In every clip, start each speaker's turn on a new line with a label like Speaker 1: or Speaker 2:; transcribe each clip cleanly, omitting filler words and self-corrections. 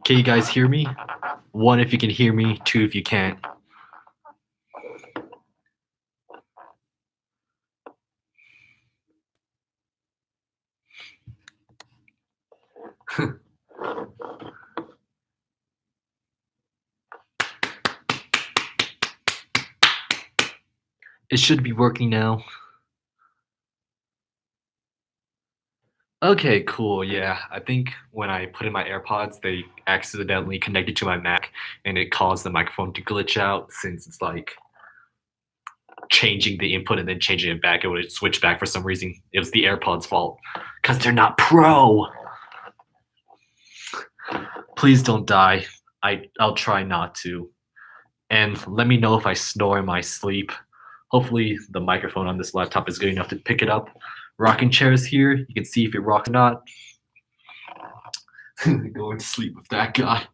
Speaker 1: Can you guys hear me? One, if you can hear me. Two, if you can't. It should be working now. Okay, cool. Yeah, I think when I put in my AirPods, they accidentally connected to my Mac, and it caused the microphone to glitch out since it's like changing the input and then changing it back. It would switch back for some reason. It was the AirPods' fault because they're not pro. Please don't die. I'll try not to. And let me know if I snore in my sleep. Hopefully the microphone on this laptop is good enough to pick it up. Rocking chairs here. You can see if it rocks or not. Going to sleep with that guy.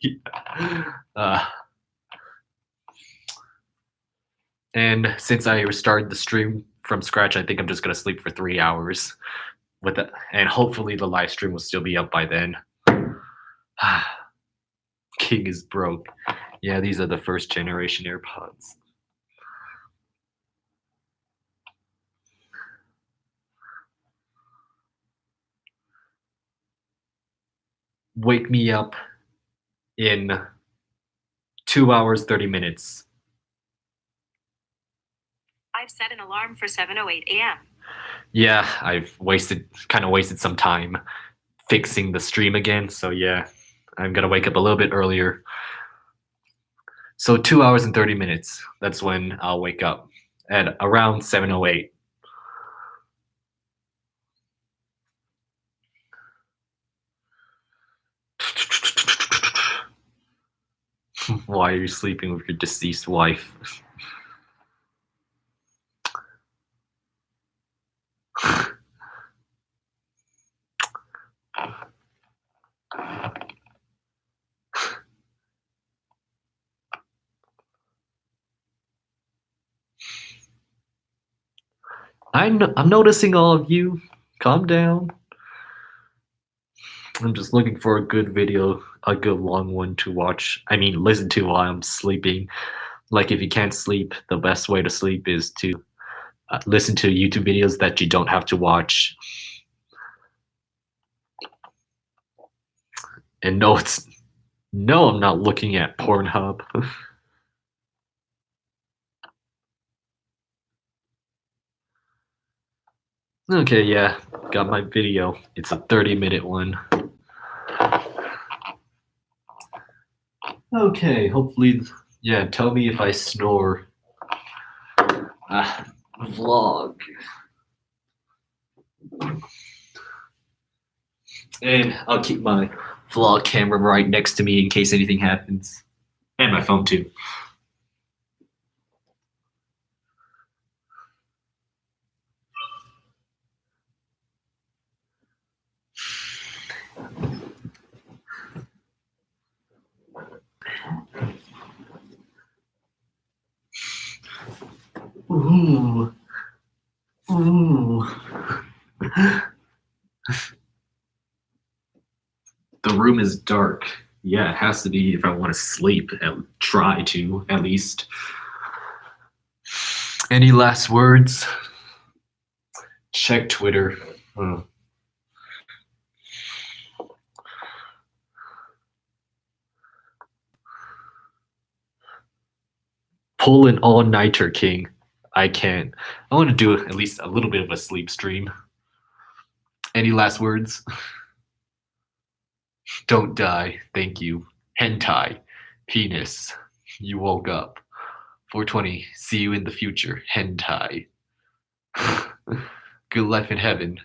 Speaker 1: And since I restarted the stream from scratch, I think I'm just gonna sleep for 3 hours with it, and hopefully the live stream will still be up by then. King is broke. Yeah, these are the first generation AirPods. Wake me up in 2 hours, 30 minutes.
Speaker 2: I've set an alarm for 7:08 a.m.
Speaker 1: Yeah, I've kind of wasted some time fixing the stream again, so yeah, I'm gonna wake up a little bit earlier. So 2 hours and 30 minutes, that's when I'll wake up at around 7:08. Why are you sleeping with your deceased wife? I'm noticing all of you. Calm down. I'm just looking for a good video, a good long one to watch. I mean, listen to while I'm sleeping. Like, if you can't sleep, the best way to sleep is to listen to YouTube videos that you don't have to watch. And no, I'm not looking at Pornhub. Okay, yeah, got my video. It's a 30-minute one. Okay, hopefully, yeah, tell me if I snore. Vlog. And I'll keep my vlog camera right next to me in case anything happens. And my phone too. Ooh. Ooh. The room is dark. Yeah, it has to be if I want to sleep. Try to, at least. Any last words? Check Twitter. Pull an all-nighter, King. I can't. I want to do at least a little bit of a sleep stream. Any last words? Don't die. Thank you. Hentai. Penis. You woke up. 420. See you in the future. Hentai. Good life in heaven.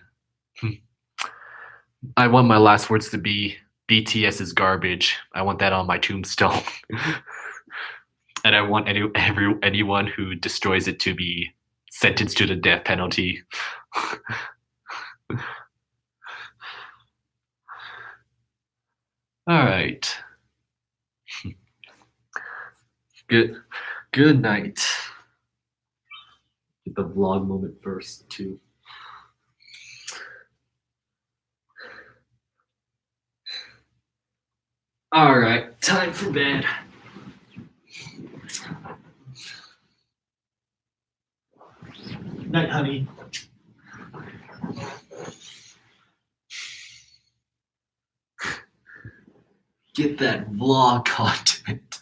Speaker 1: I want my last words to be BTS is garbage. I want that on my tombstone. And I want anyone who destroys it to be sentenced to the death penalty. All right. Good night. Get the vlog moment first too. All right, time for bed. Night, honey. Get that vlog content.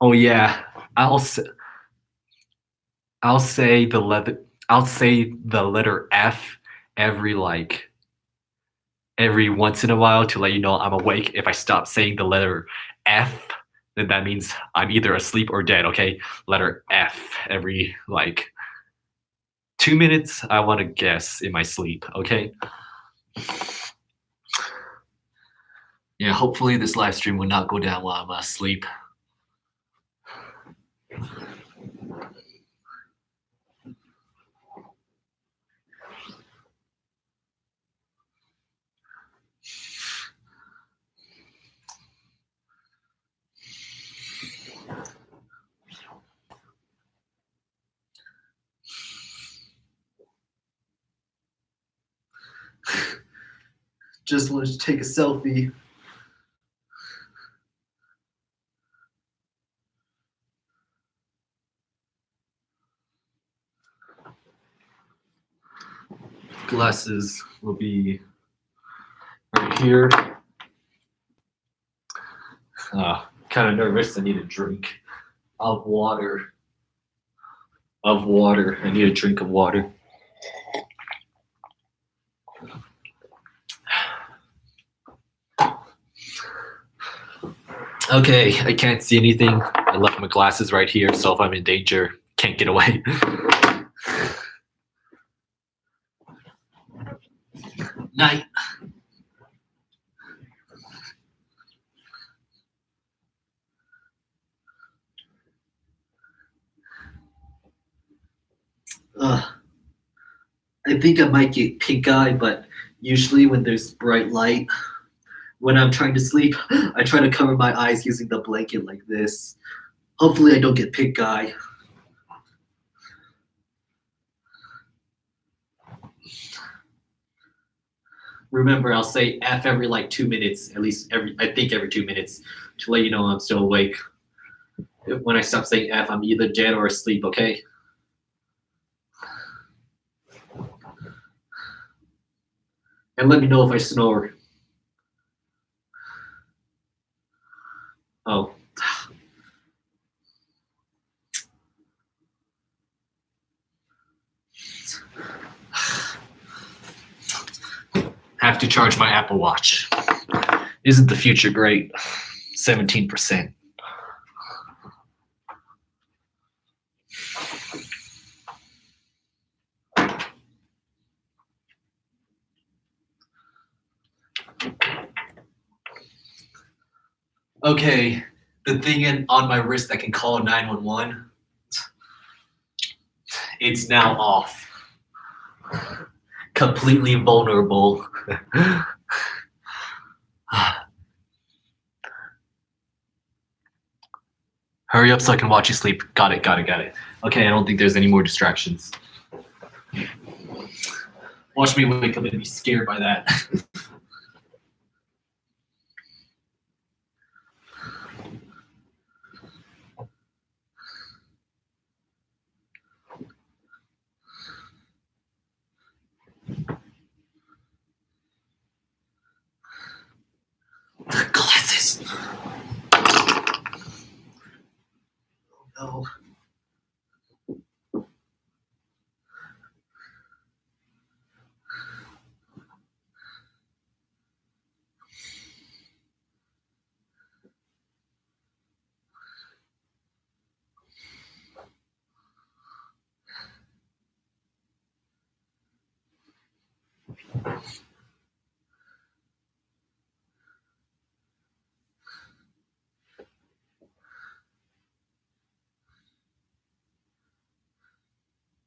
Speaker 1: Oh yeah, I'll s- I'll say the letter F every every once in a while to let you know I'm awake. If I stop saying the letter F, then that means I'm either asleep or dead, okay? Letter F every 2 minutes, I want to guess in my sleep, okay? Yeah, hopefully this live stream will not go down while I'm asleep. Just wanted to take a selfie. Glasses will be right here. Kind of nervous. I need a drink of water. I need a drink of water. Okay, I can't see anything. I left my glasses right here, so if I'm in danger, can't get away. Night. I think I might get pink eye, but usually when there's bright light, when I'm trying to sleep, I try to cover my eyes using the blanket like this. Hopefully I don't get pink eye. Remember, I'll say F every 2 minutes, at least every 2 minutes, to let you know I'm still awake. When I stop saying F, I'm either dead or asleep, okay? And let me know if I snore. Oh. Have to charge my Apple Watch. Isn't the future great? 17%. Okay, the thing on my wrist that can call 911, it's now off. Completely vulnerable. Hurry up so I can watch you sleep. Got it. Okay, I don't think there's any more distractions. Watch me wake up and be scared by that. Glasses. Oh no.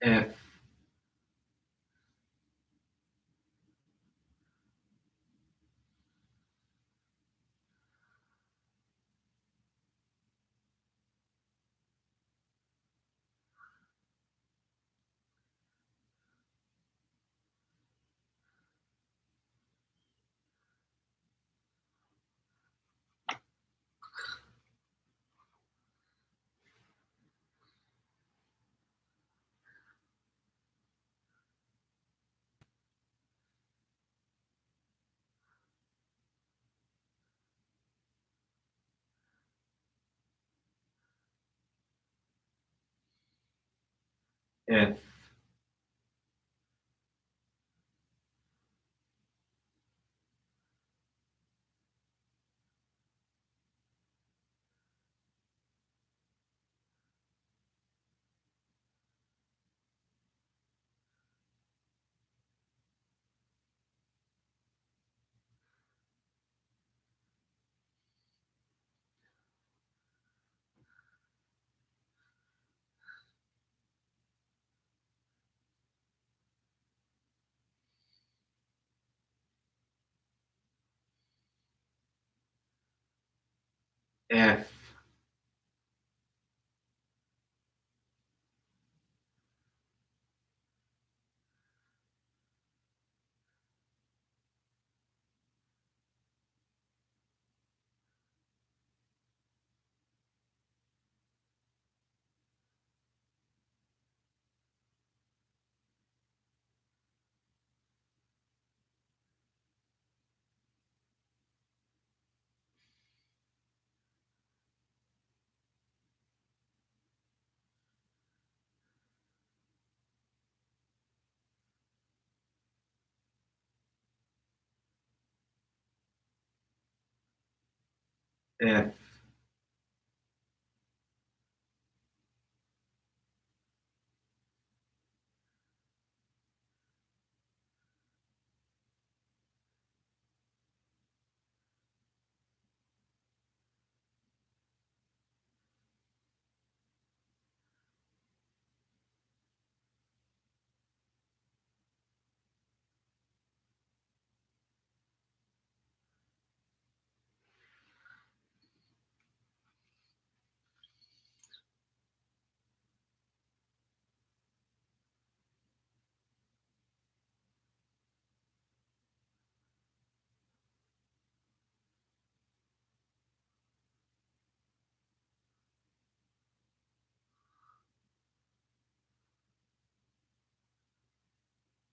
Speaker 1: F. F. F. F.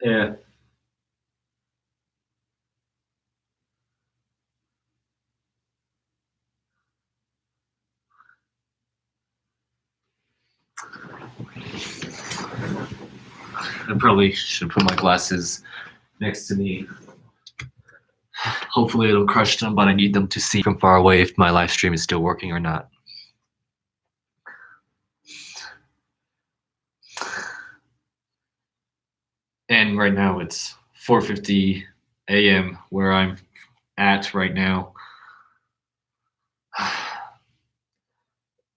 Speaker 1: F. I probably should put my glasses next to me. Hopefully it'll crush them, but I need them to see from far away if my live stream is still working or not. And right now it's 4:50 a.m. where I'm at right now.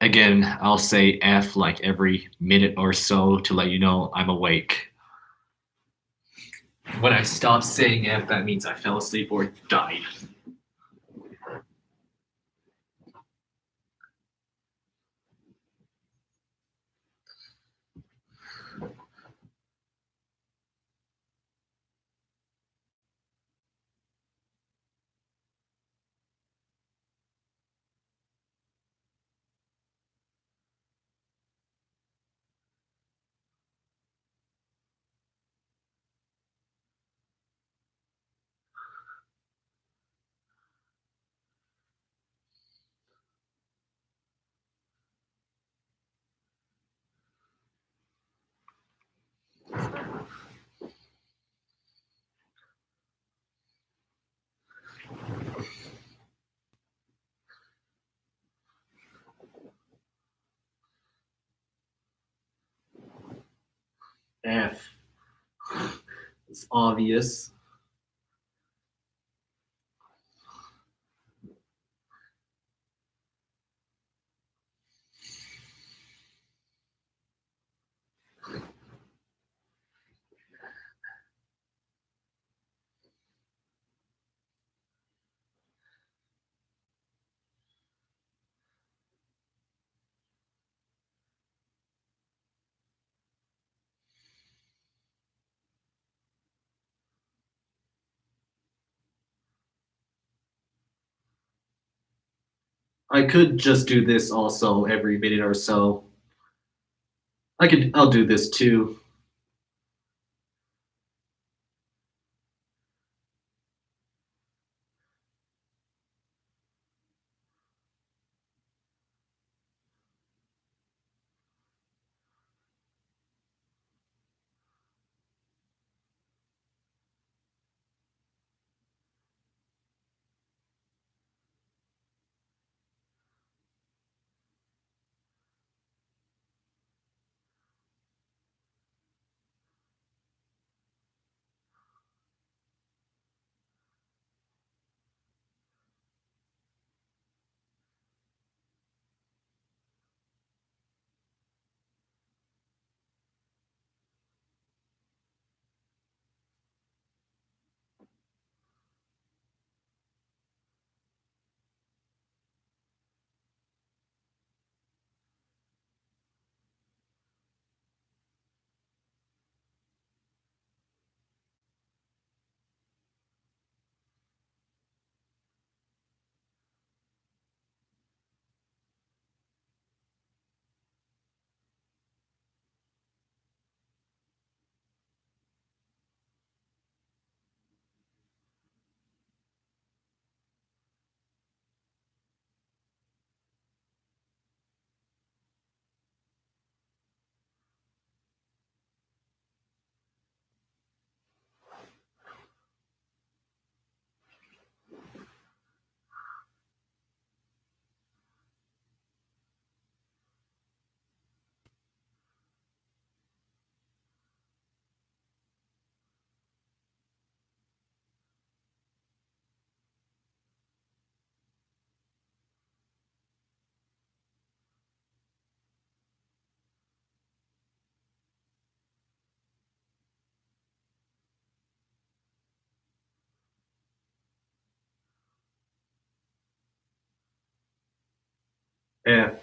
Speaker 1: Again, I'll say F like every minute or so to let you know I'm awake. When I stop saying F, that means I fell asleep or died. F. It's obvious. I could just do this also every minute or so. I'll do this too. É,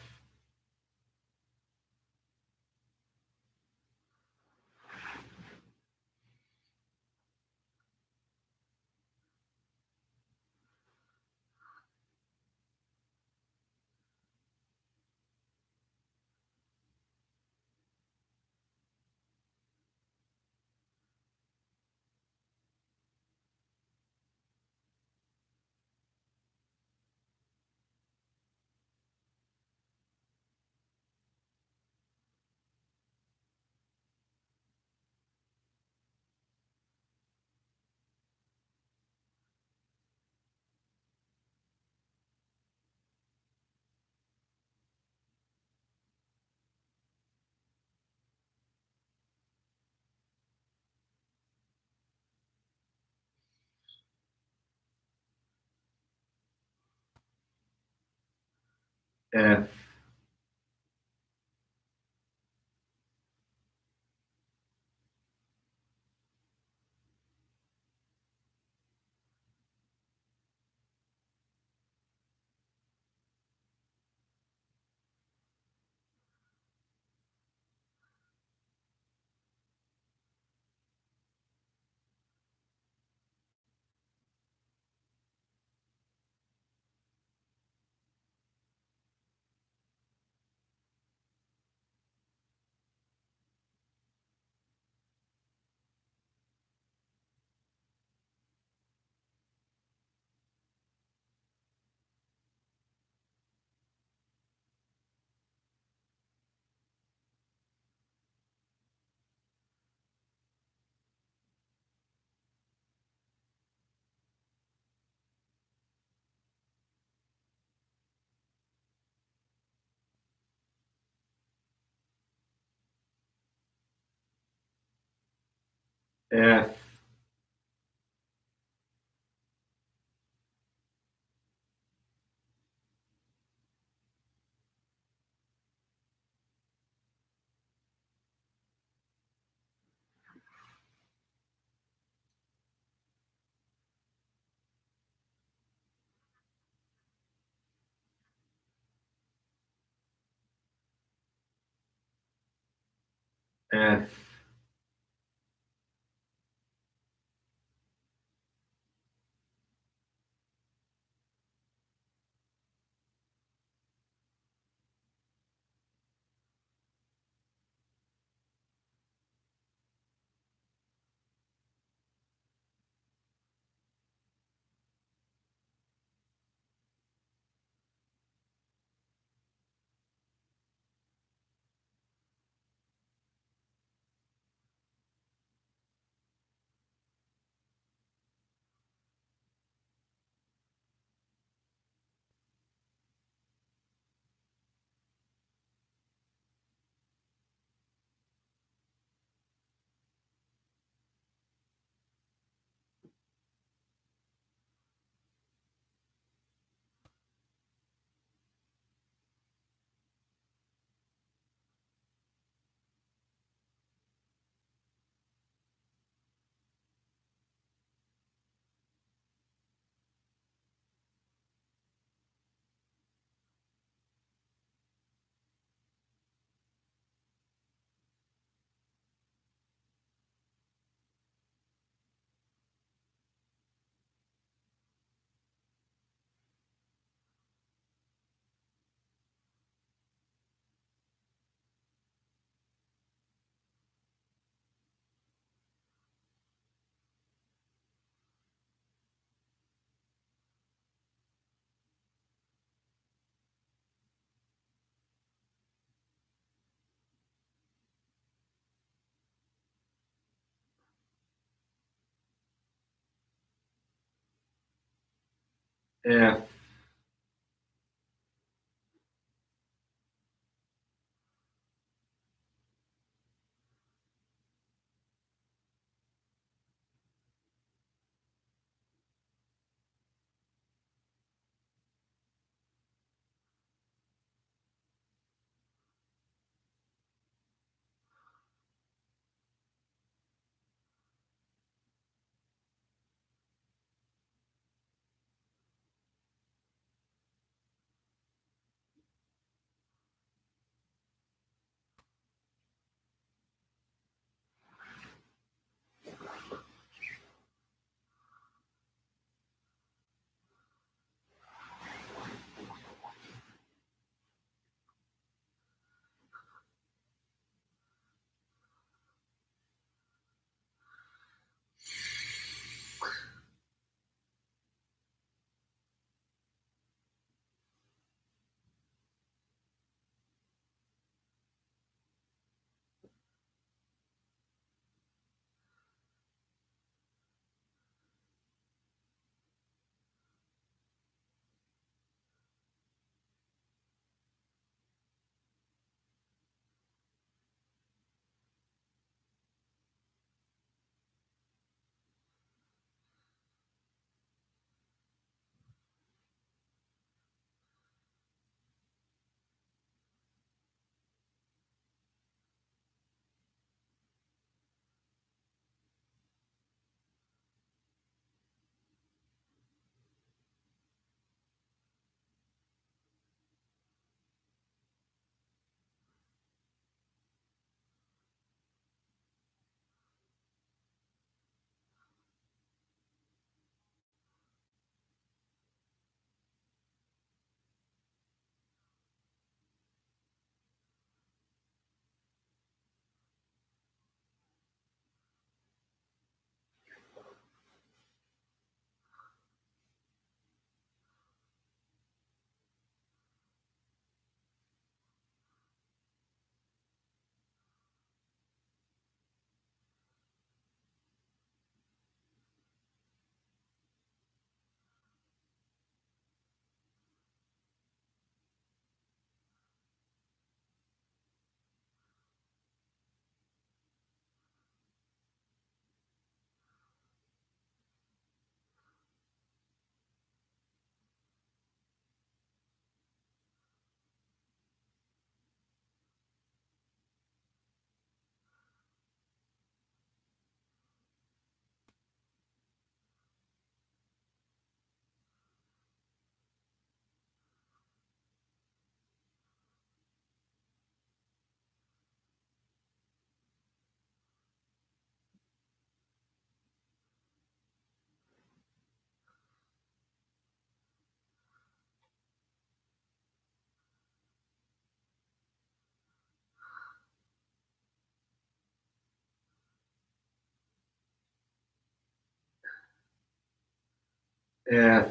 Speaker 1: é, é, é, é, Yeah.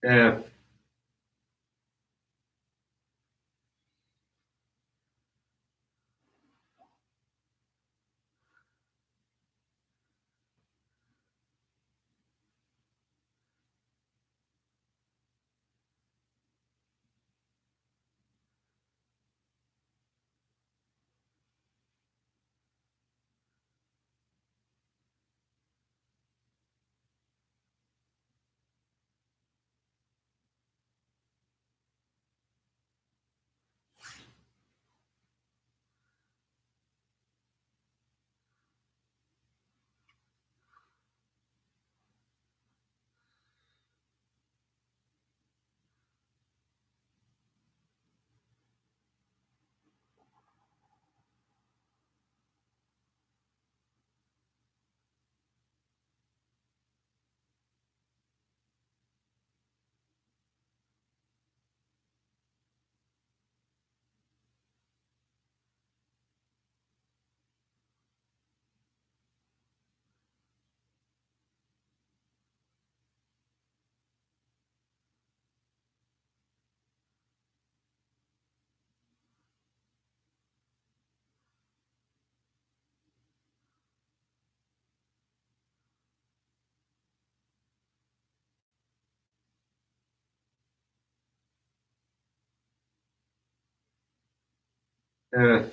Speaker 1: Yeah. Yeah.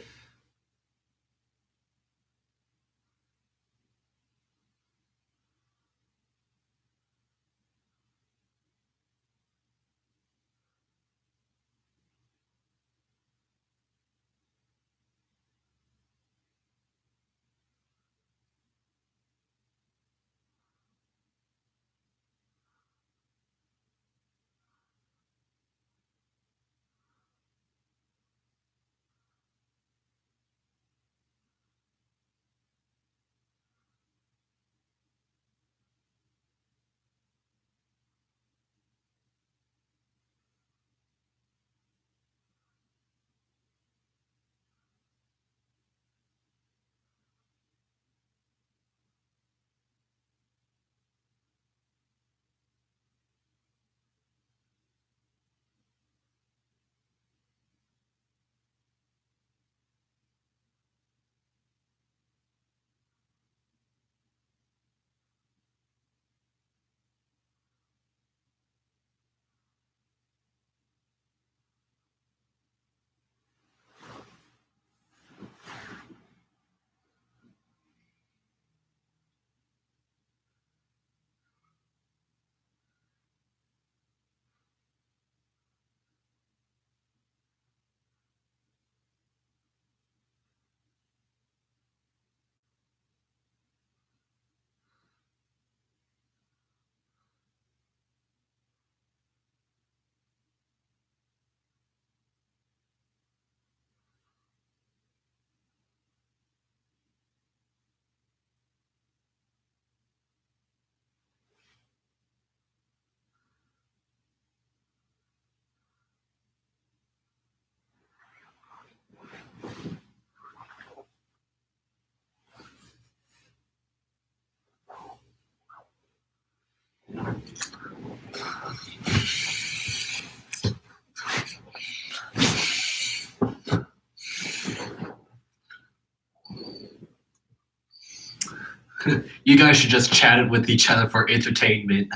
Speaker 1: You guys should just chat it with each other for entertainment.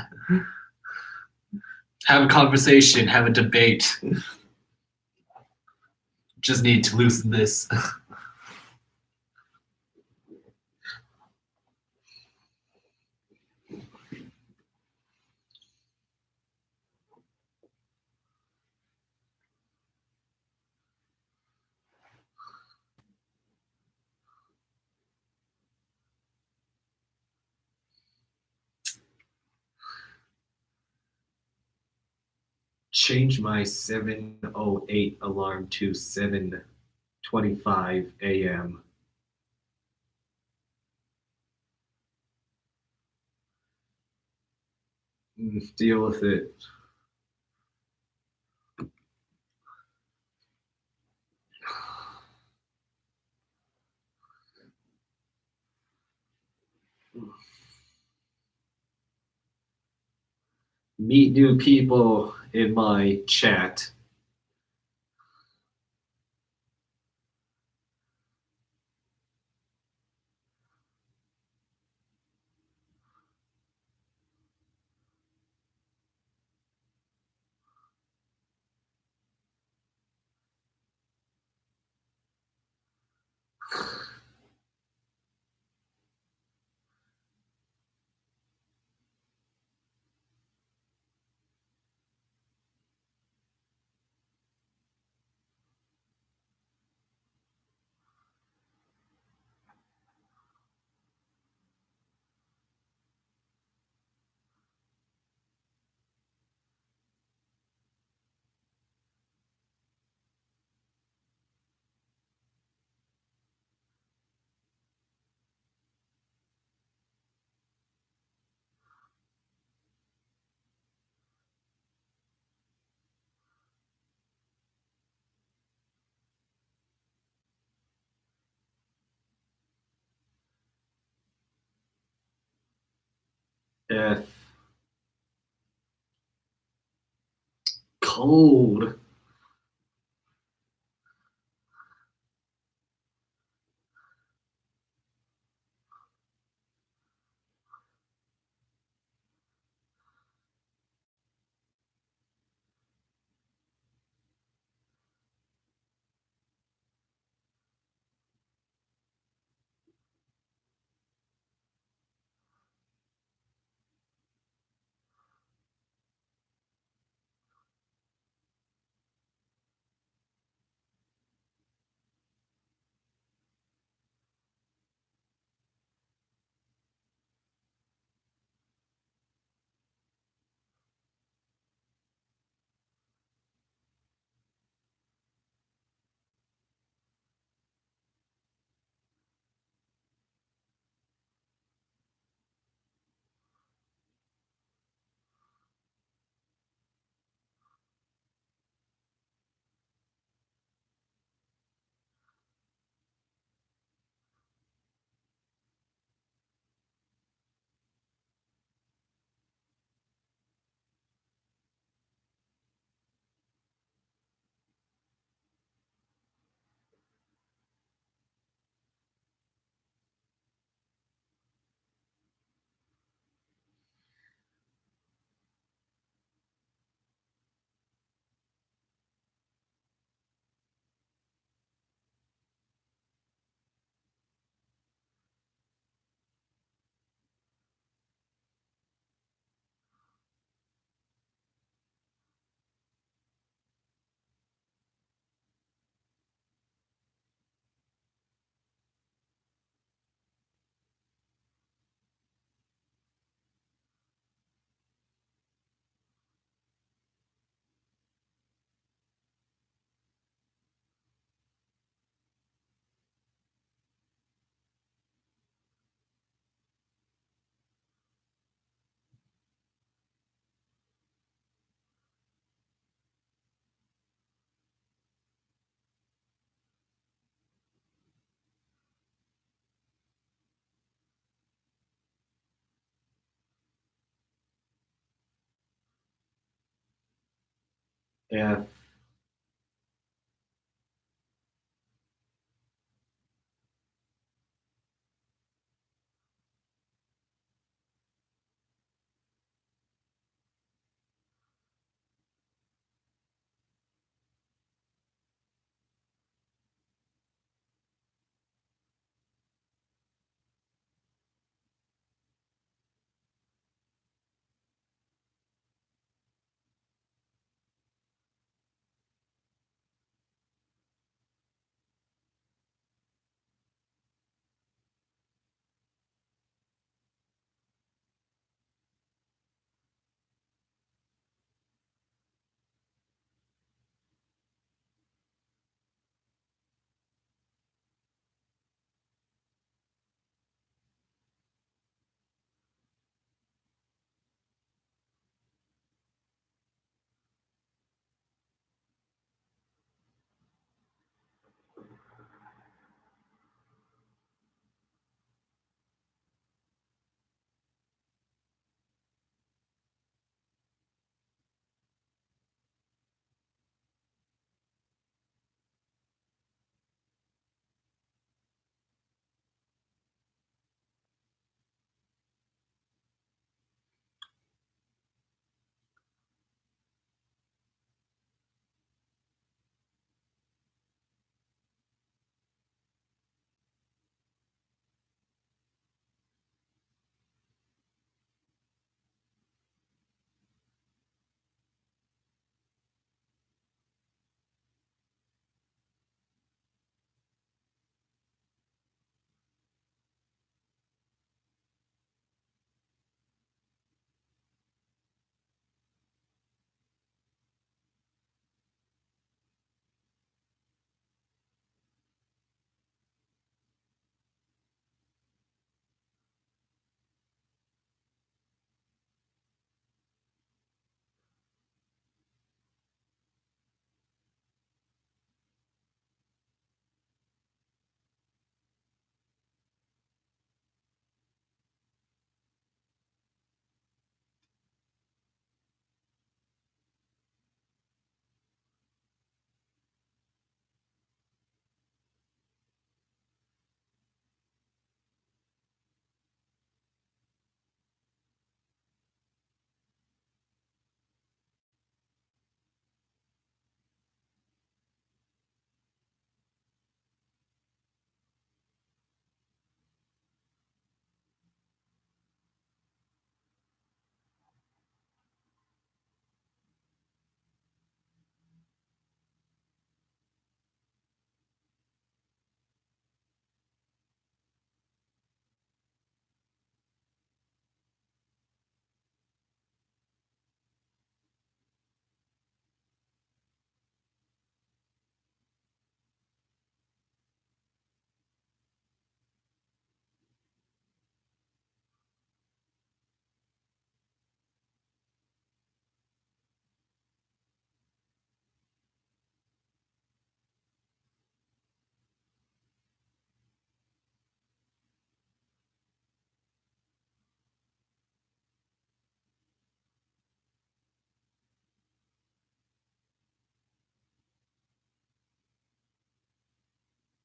Speaker 1: Have a conversation, have a debate. Just need to loosen this. Change my 7:08 alarm to 7:25 a.m. Deal with it. Meet new people in my chat. F. Cold. F.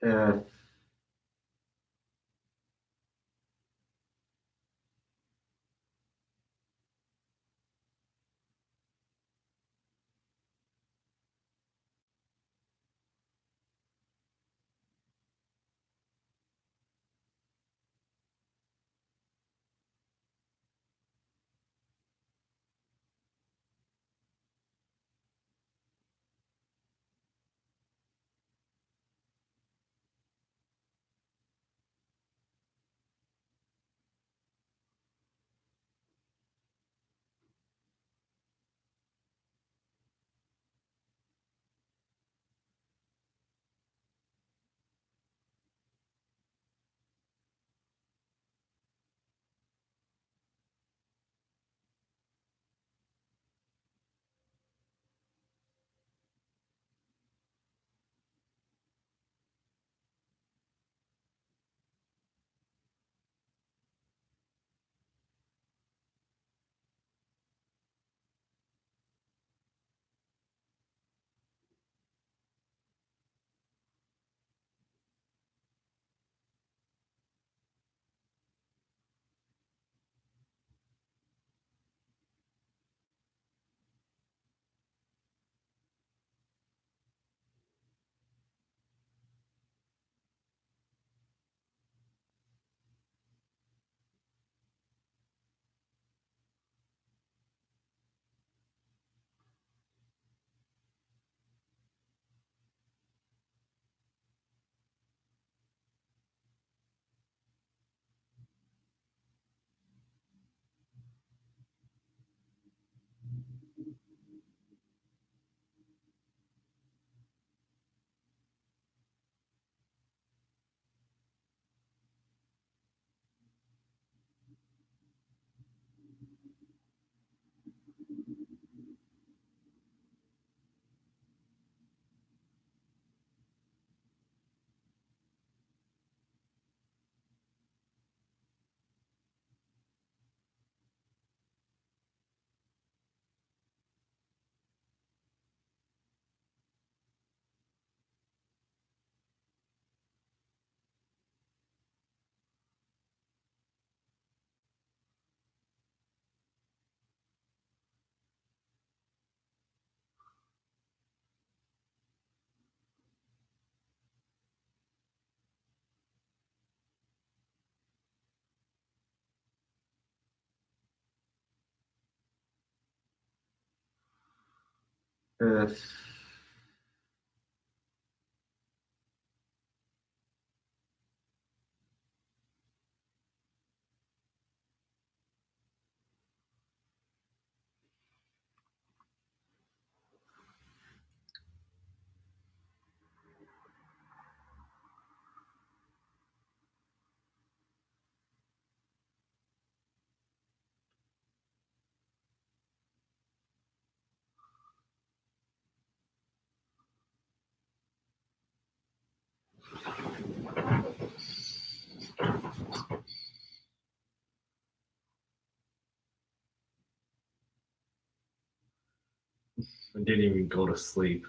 Speaker 1: Uh, uh, I didn't even go to sleep.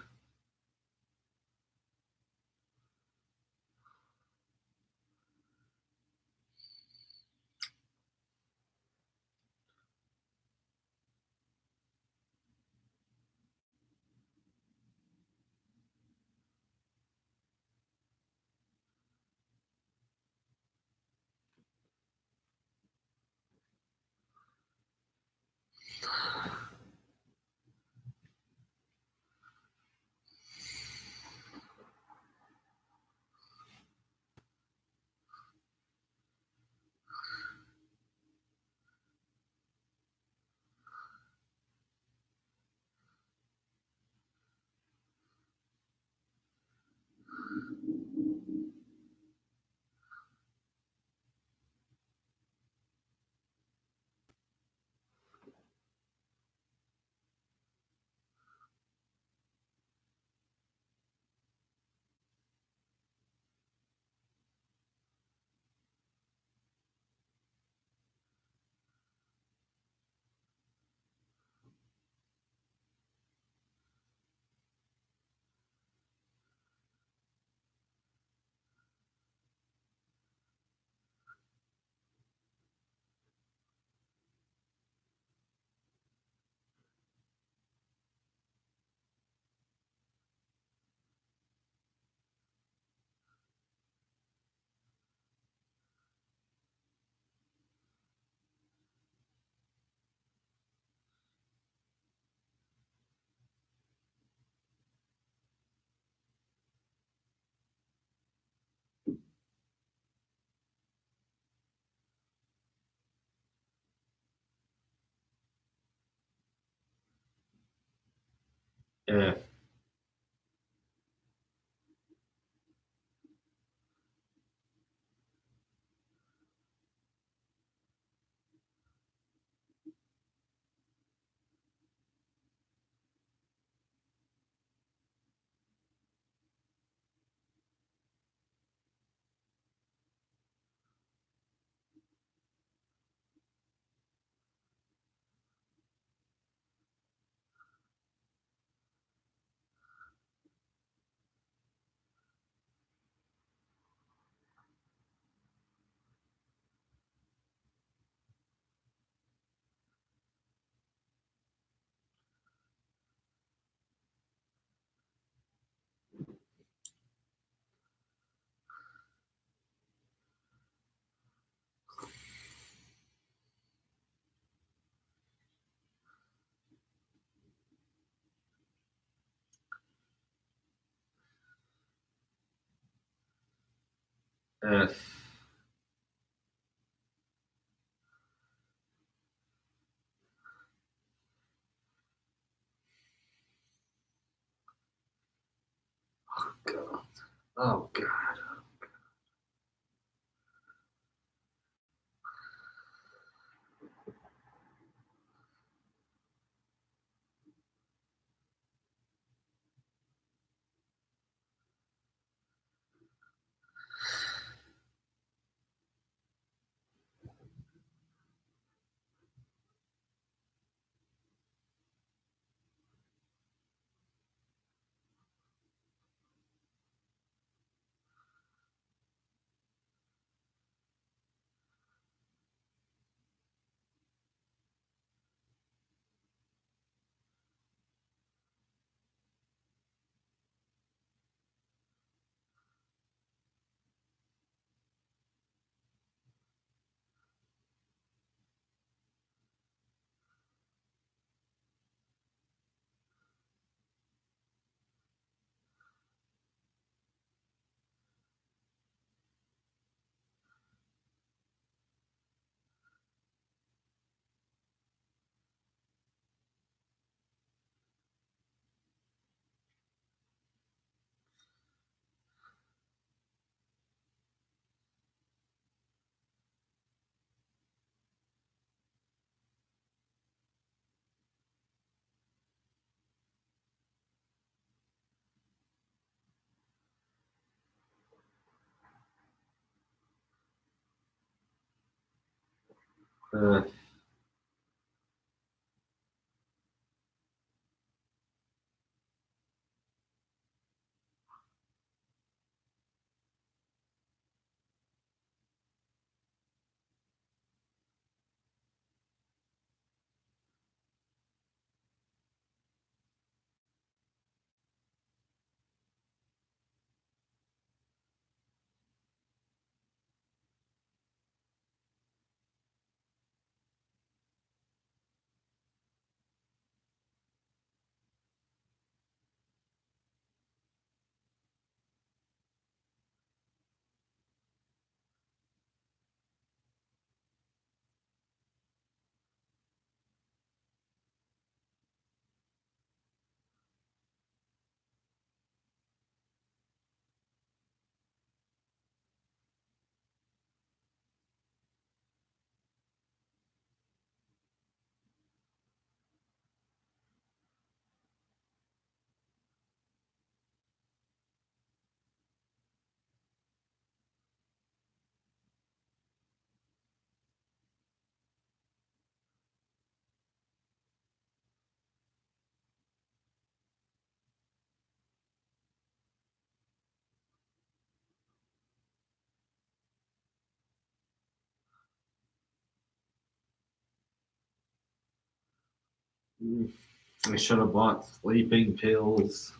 Speaker 1: Yeah. Uh, God. Oh God. Uh, I should have bought sleeping pills.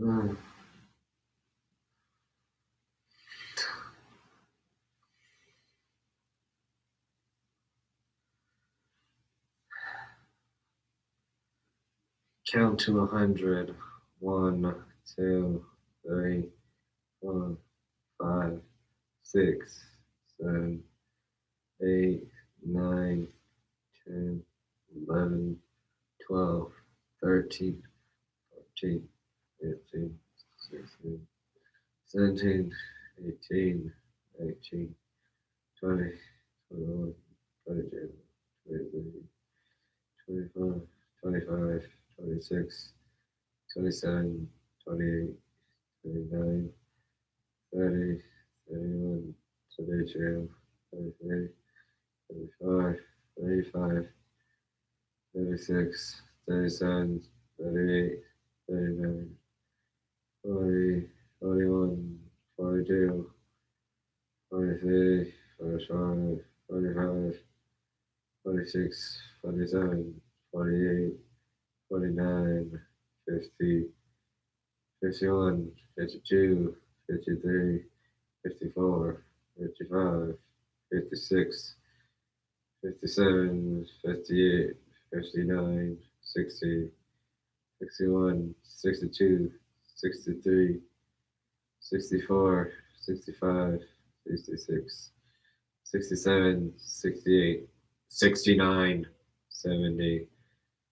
Speaker 1: Mm. Count to 100. 1, 2, 3, 4, 5, 6, 7, 8, 9, 10, 11, 12, 13, 14, 15, 16, 17, 18, 19, 20, 21, 22, 23, 24, 25, 26, 27, 28, 29, 30, 31, 32, 33, 35, 35, 36, 37, 38, 39, 40, 41, 42, 43, 45, 45, 46, 47, 48, 49, 50, 51, 52, 53, 54, 55, 56, 57, 58, 59, 60, 61, 62, 63, 64, 65, 66, 67, 68, 69, 70,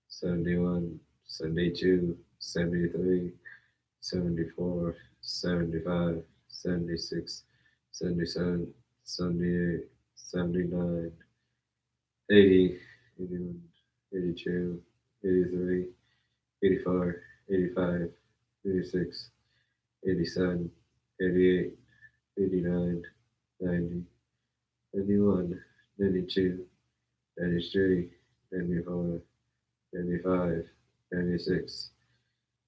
Speaker 1: 71, 72, 73, 74, 75, 76, 77, 78, 79, 80, 81, 82, 83, 84, 85, 86, 87, 88, 89, 90, 91, 92, 93, 94, 95, 96,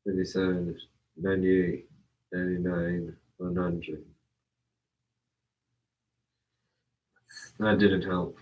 Speaker 1: 97, 98, 99, 100. That didn't help.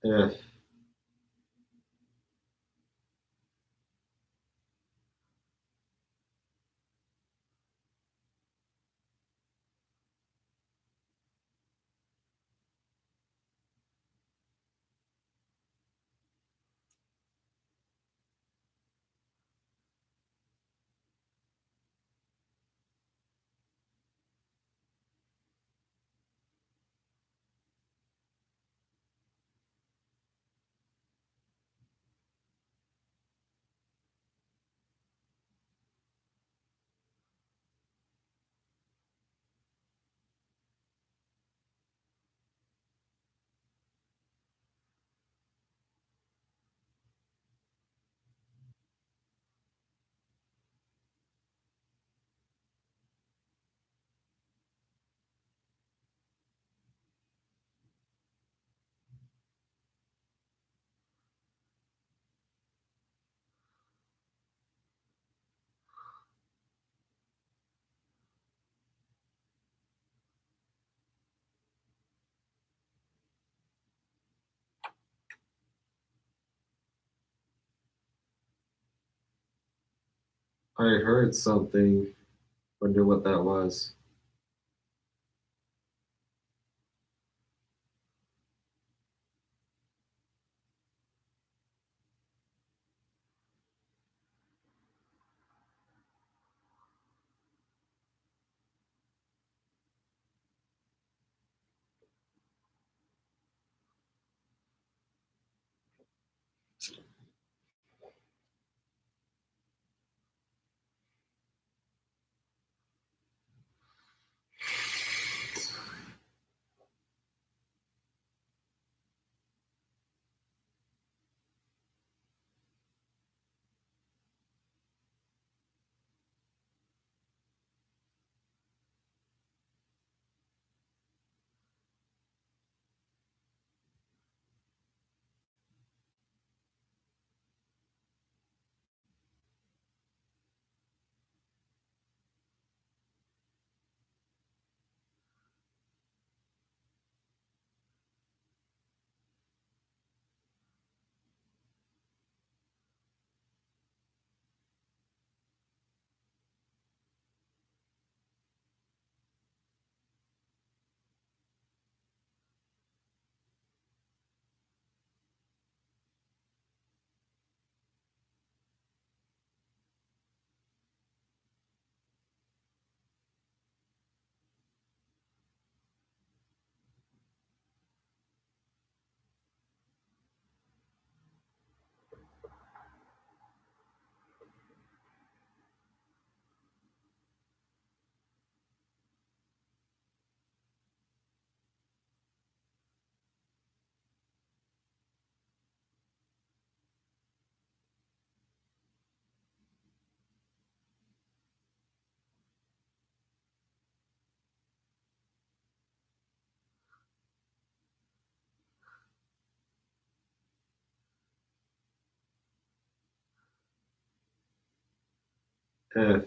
Speaker 3: F. I heard something. Wonder what that was. F.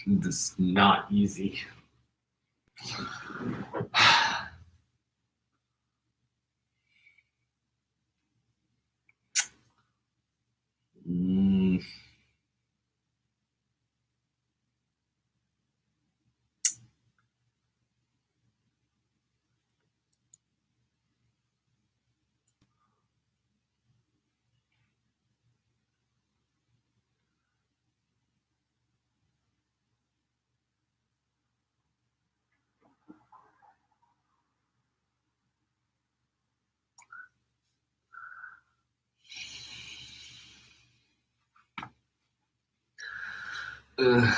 Speaker 1: This is not easy. Mm, ugh.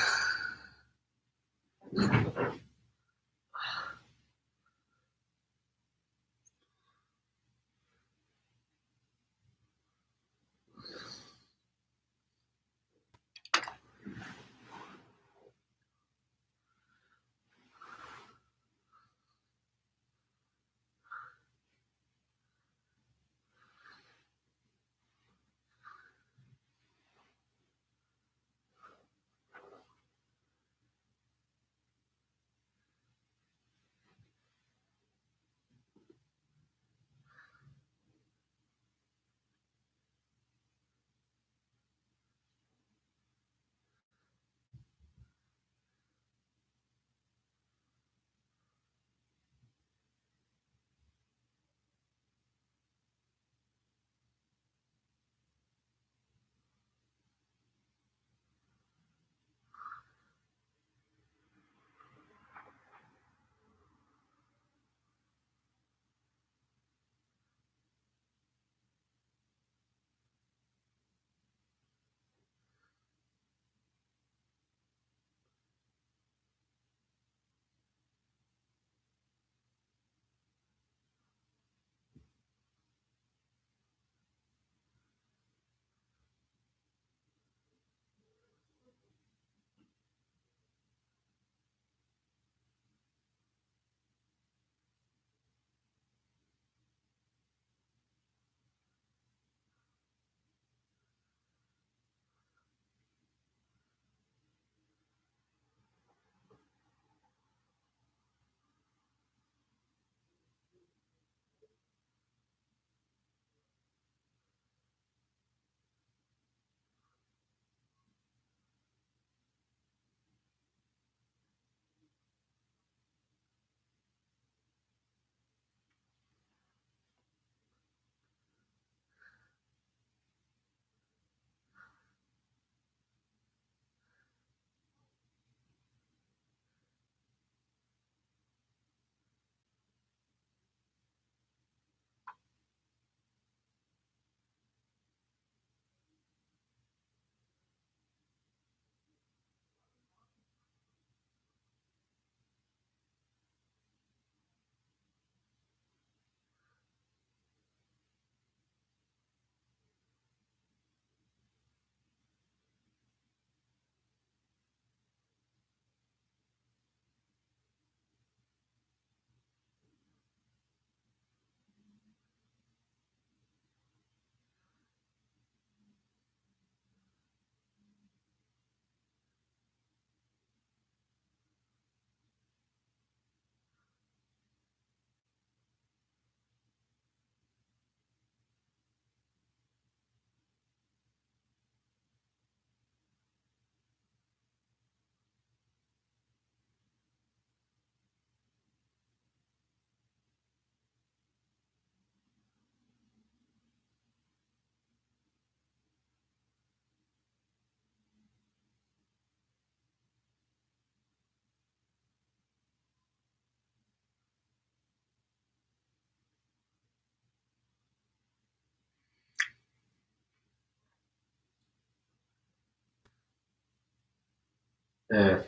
Speaker 3: F.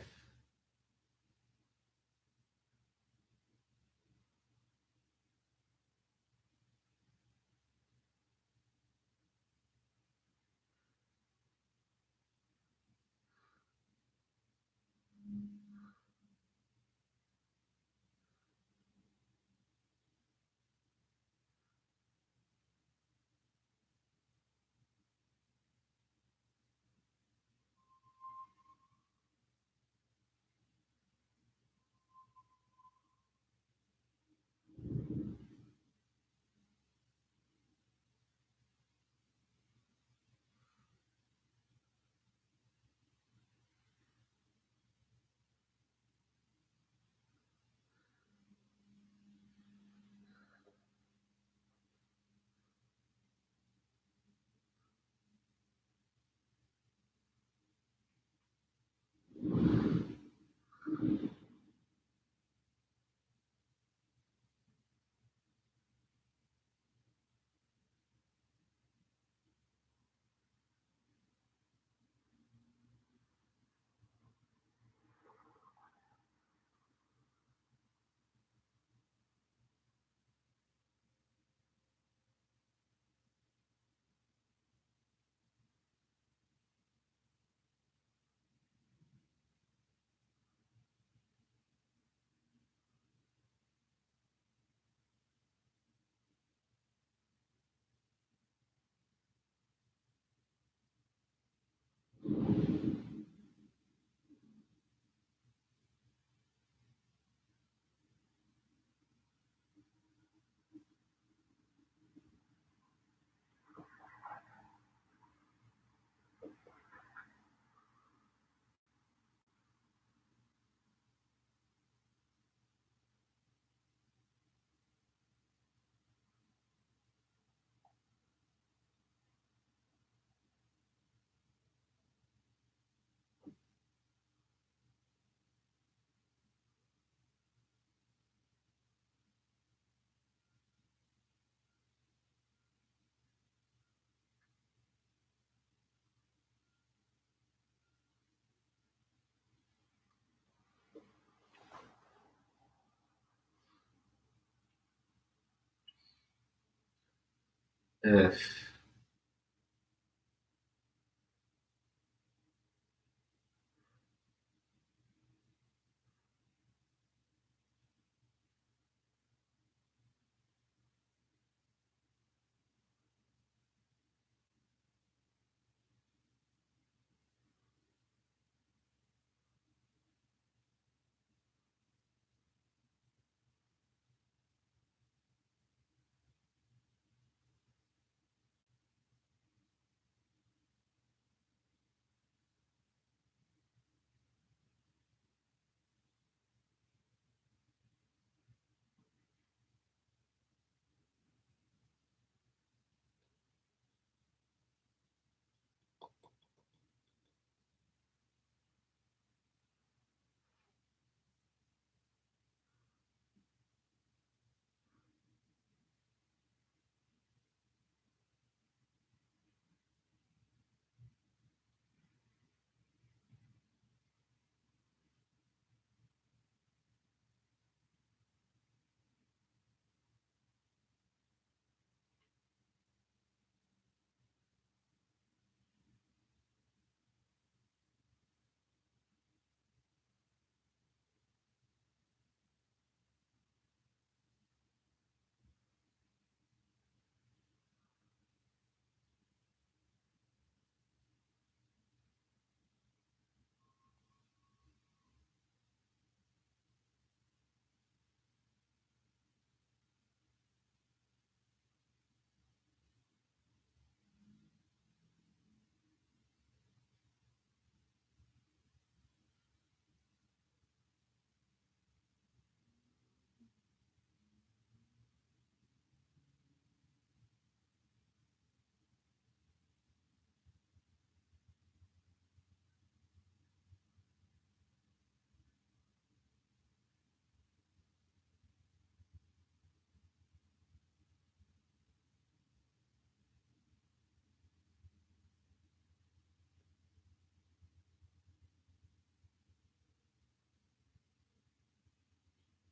Speaker 3: F.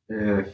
Speaker 3: F.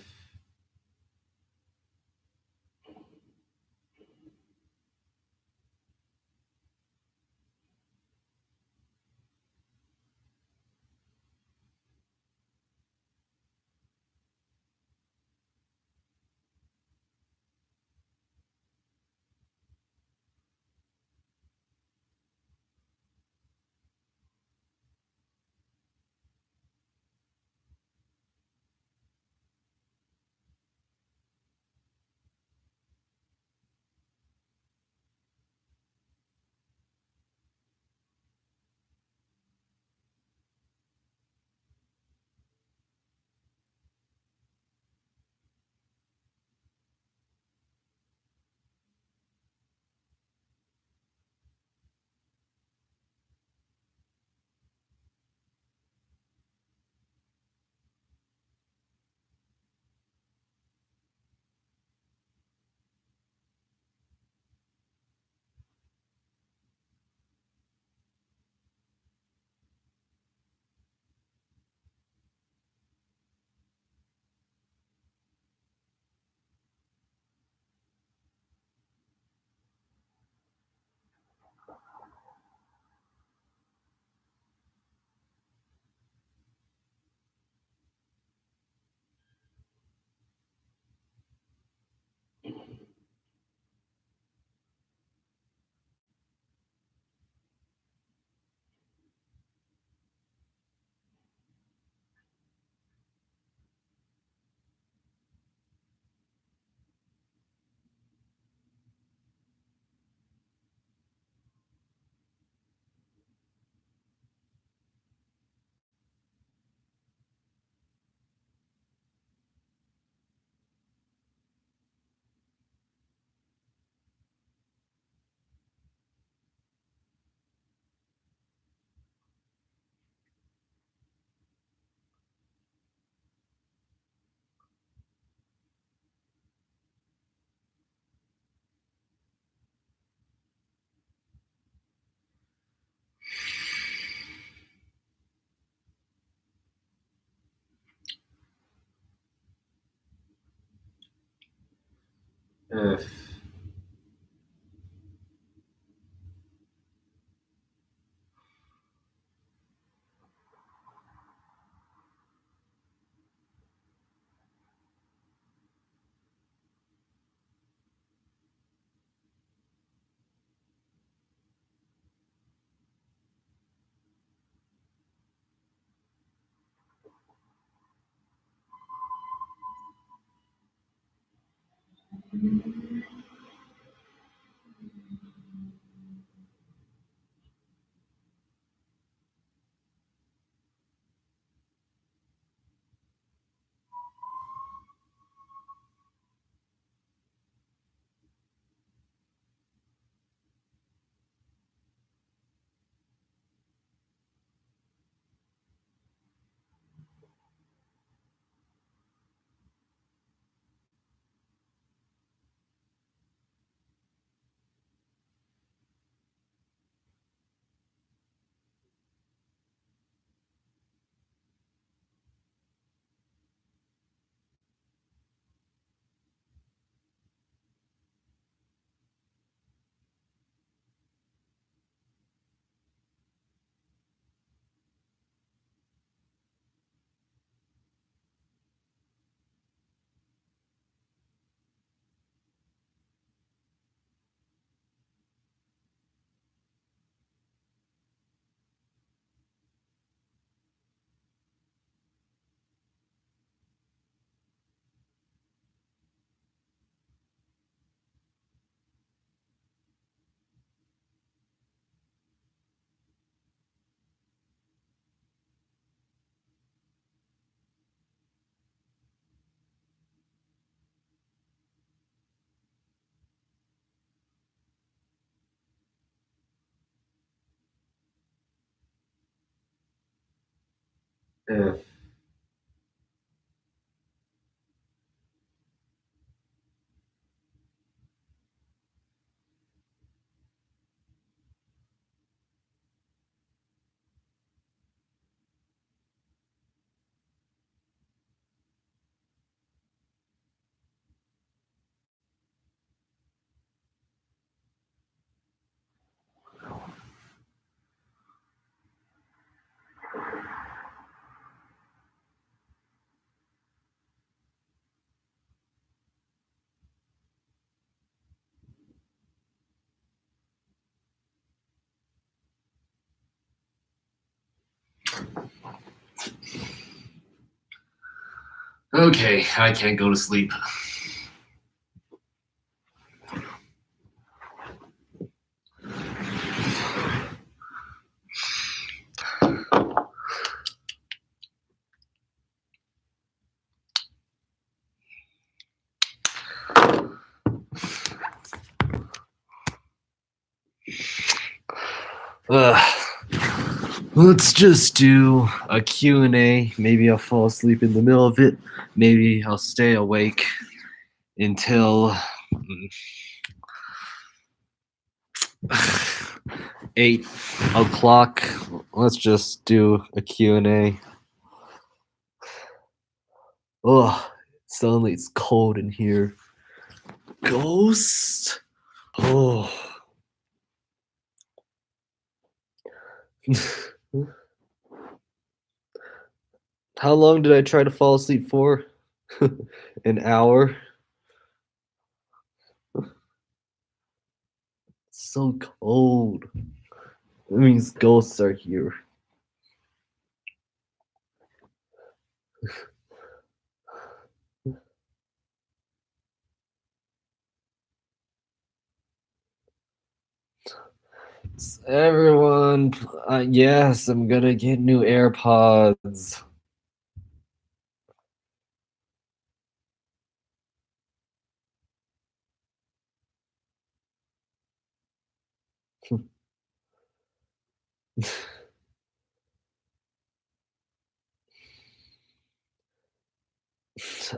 Speaker 3: F. Yeah.
Speaker 1: Okay, I can't go to sleep. Let's just do a Q&A. Maybe I'll fall asleep in the middle of it. Maybe I'll stay awake until 8 o'clock. Let's just do a Q&A. Oh, suddenly it's cold in here. Ghost? Oh. How long did I try to fall asleep for? An hour? It's so cold. That means ghosts are here. Everyone, yes, I'm gonna get new AirPods.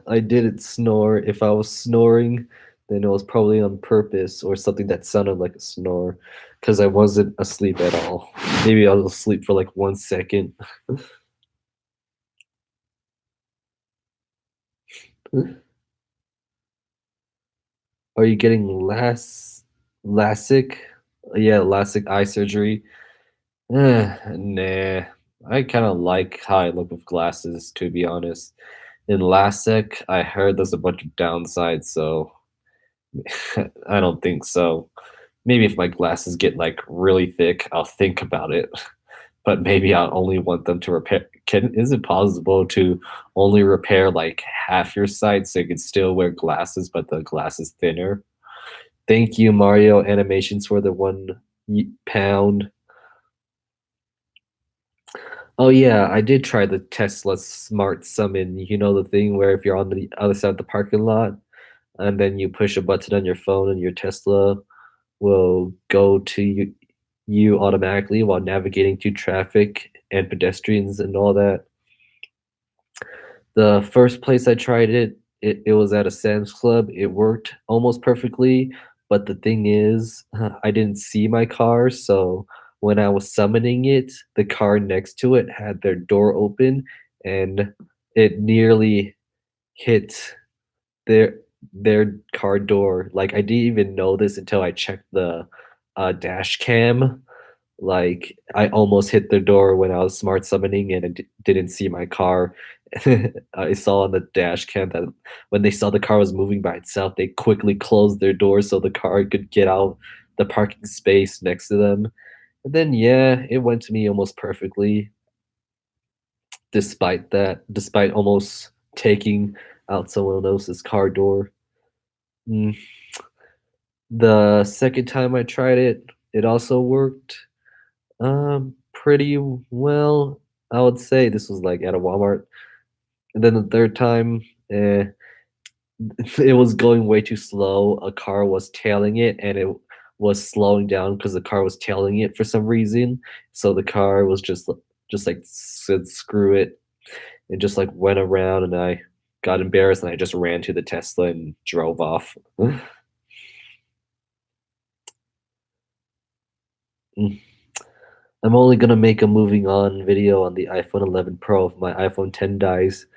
Speaker 1: I didn't snore. If I was snoring, then it was probably on purpose or something that sounded like a snore, because I wasn't asleep at all. Maybe I was asleep for like 1 second. Are you getting LASIK? Yeah, LASIK eye surgery. Nah. I kind of like how I look with glasses, to be honest. In LASIK, I heard there's a bunch of downsides, so I don't think so. Maybe if my glasses get like really thick, I'll think about it. but maybe I only want them to repair. Is it possible to only repair like half your sight so you can still wear glasses, but the glass is thinner? Thank you, Mario Animations, for the £1. Oh yeah, I did try the Tesla Smart Summon. You know the thing where if you're on the other side of the parking lot and then you push a button on your phone and your Tesla will go to you automatically while navigating through traffic and pedestrians and all that. The first place I tried it was at a Sam's Club. It worked almost perfectly, but the thing is, I didn't see my car, so when I was summoning it, the car next to it had their door open, and it nearly hit their their car door. Like, I didn't even know this until I checked the, dash cam. Like, I almost hit the door when I was smart summoning and I didn't see my car. I saw on the dash cam that when they saw the car was moving by itself, they quickly closed their door so the car could get out the parking space next to them. And then, yeah, it went to me almost perfectly despite that, despite almost taking out someone else's car door. Mm. The second time I tried it, it also worked. Pretty well, I would say. This was, like, at a Walmart. And then the third time, it was going way too slow. A car was tailing it, and it was slowing down because the car was tailing it for some reason. So the car was just, like, said, "Screw it," and just, like, went around, and I got embarrassed, and I just ran to the Tesla and drove off. Mm. I'm only gonna make a moving on video on the iPhone 11 Pro if my iPhone 10 dies.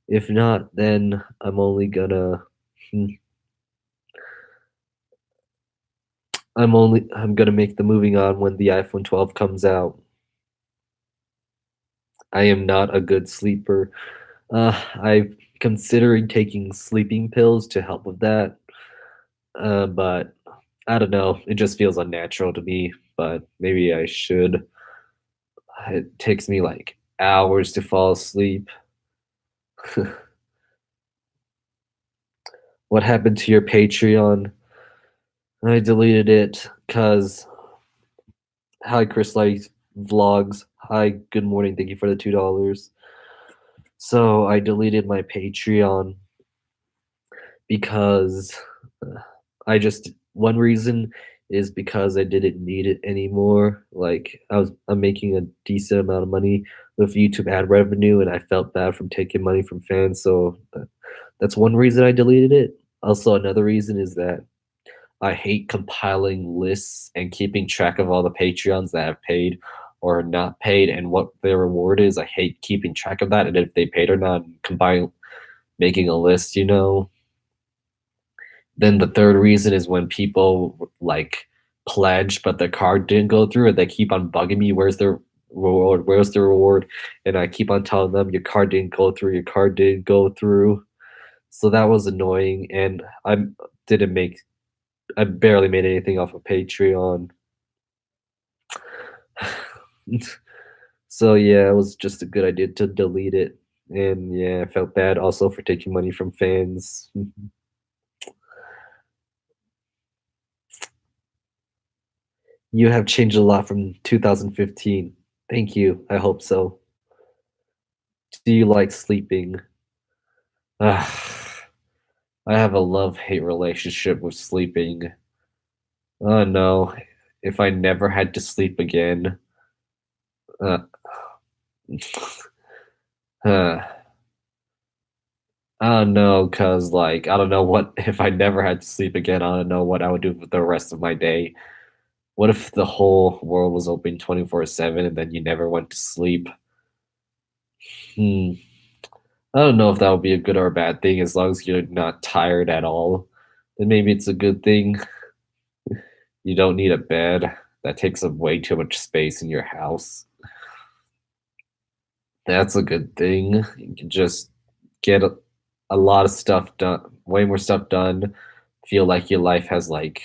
Speaker 1: If not, then hmm, I'm gonna make the moving on when the iPhone 12 comes out. I am not a good sleeper. I'm considering taking sleeping pills to help with that. But I don't know. It just feels unnatural to me, but maybe I should. It takes me like hours to fall asleep. What happened to your Patreon? I deleted it because hi Chris Light vlogs. Hi, good morning. Thank you for the $2. So I deleted my Patreon because I just one reason is because I didn't need it anymore. Like I'm making a decent amount of money with YouTube ad revenue, and I felt bad from taking money from fans. So that's one reason I deleted it. Also, another reason is that I hate compiling lists and keeping track of all the Patreons that have paid or not paid and what their reward is. I hate keeping track of that and if they paid or not, making a list, you know. Then the third reason is when people like pledge but their card didn't go through and they keep on bugging me, where's their reward? Where's the reward? And I keep on telling them your card didn't go through, your card didn't go through. So that was annoying and didn't make I barely made anything off of Patreon. So yeah, it was just a good idea to delete it. And yeah, I felt bad also for taking money from fans. You have changed a lot from 2015. Thank you. I hope so. Do you like sleeping? Ah, I have a love-hate relationship with sleeping. Oh no, if I never had to sleep again. Uh, uh, I don't know, cause like I don't know what if I never had to sleep again. I don't know what I would do for the rest of my day. What if the whole world was open 24/7 and then you never went to sleep? Hmm. I don't know if that would be a good or a bad thing. As long as you're not tired at all, then maybe it's a good thing. You don't need a bed. That takes up way too much space in your house. That's a good thing. You can just get a lot of stuff done, way more stuff done. Feel like your life has like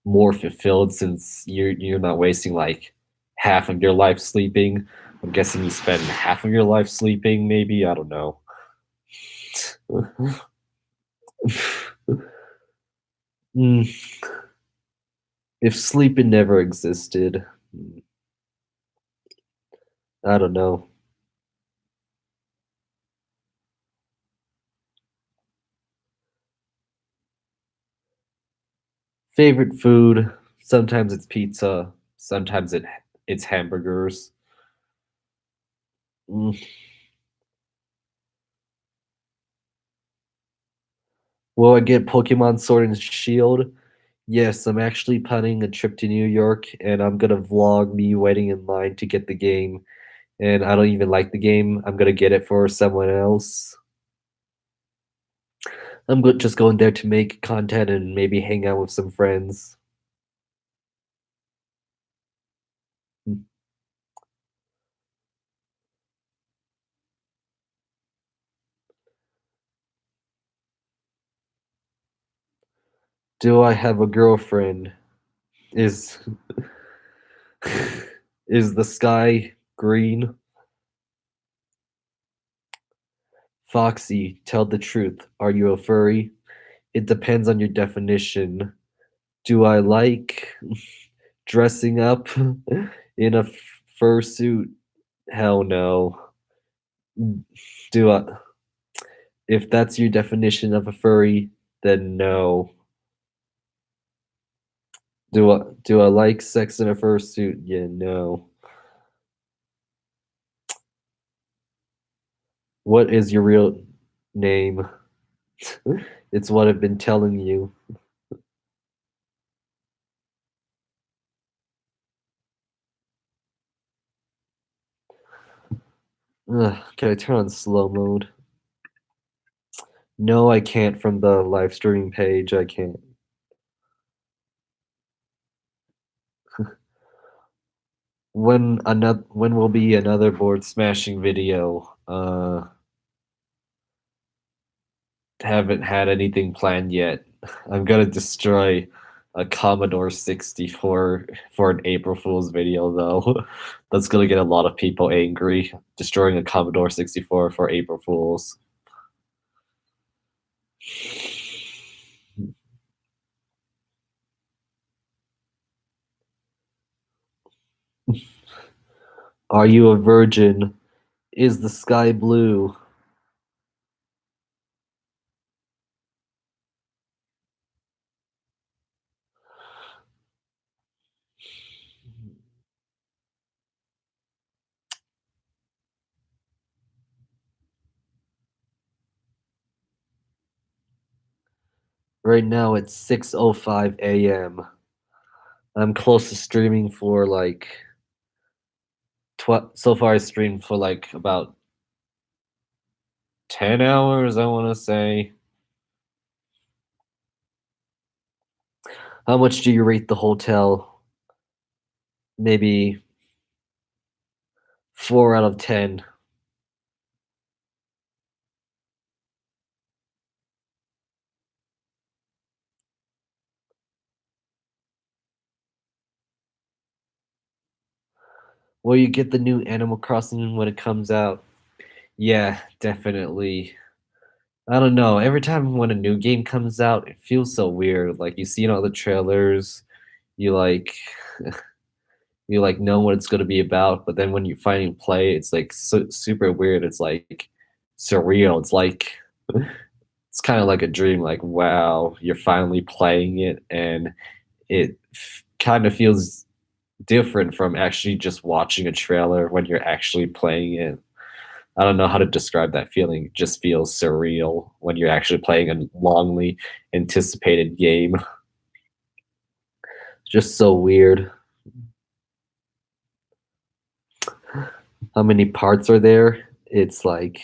Speaker 1: more fulfilled since you're not wasting like half of your life sleeping. I'm guessing you spend half of your life sleeping, maybe? I don't know. Hmm. If sleeping never existed, I don't know. Favorite food? Sometimes it's pizza. Sometimes it's hamburgers. Mm. Will I get Pokemon Sword and Shield? Yes, I'm actually planning a trip to New York, and I'm gonna vlog me waiting in line to get the game. And I don't even like the game. I'm gonna get it for someone else. Just going there to make content and maybe hang out with some friends. Mm. Do I have a girlfriend? Is is the sky green? Foxy, tell the truth. Are you a furry? It depends on your definition. Do I like dressing up in a fursuit? Hell no. Do I? If that's your definition of a furry, then no. Do I like sex in a fursuit? Yeah, no. What is your real name? It's what I've been telling you. Ugh, can I turn on slow mode? No, I can't from the live streaming page. I can't. When will be another board smashing video? Haven't had anything planned yet. I'm gonna destroy a Commodore 64 for an April Fool's video though. That's gonna get a lot of people angry. Destroying a Commodore 64 for April Fools. Are you a virgin? Is the sky blue? Right now it's 6:05 a.m. I'm close to streaming for like so far I streamed for like about 10 hours, I want to say. How much do you rate the hotel? Maybe 4 out of 10. Will you get the new Animal Crossing when it comes out? Yeah, definitely. I don't know. Every time when a new game comes out, it feels so weird. Like you see all the trailers, you like you like know what it's going to be about, but then when you finally play, it's like super weird. It's like surreal. It's like it's kind of like a dream. Like wow, you're finally playing it, and it kind of feels different from actually just watching a trailer when you're actually playing it. I don't know how to describe that feeling. It just feels surreal when you're actually playing a longly anticipated game. Just so weird. How many parts are there? It's like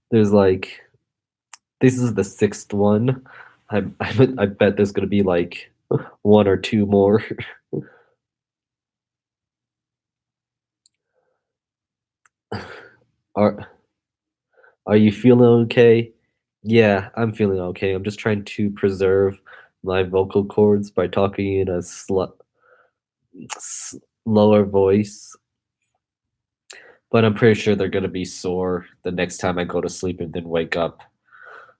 Speaker 1: there's like this is the sixth one. I bet there's gonna be like one or two more. Are are you feeling okay? Yeah, I'm feeling okay. I'm just trying to preserve my vocal cords by talking in a lower voice, but I'm pretty sure they're gonna be sore the next time I go to sleep and then wake up.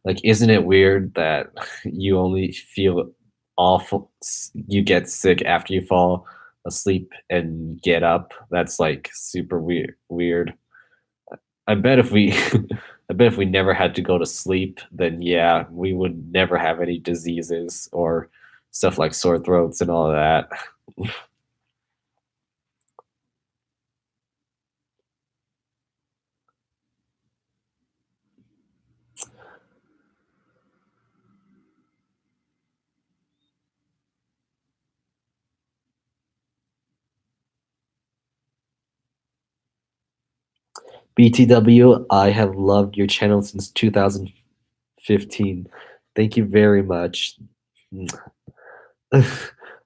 Speaker 1: Like, isn't it weird that you only feel awful? You get sick after you fall asleep and get up. That's like super weird. Weird. I bet if we, I bet if we never had to go to sleep, then yeah, we would never have any diseases or stuff like sore throats and all of that. BTW, I have loved your channel since 2015. Thank you very much.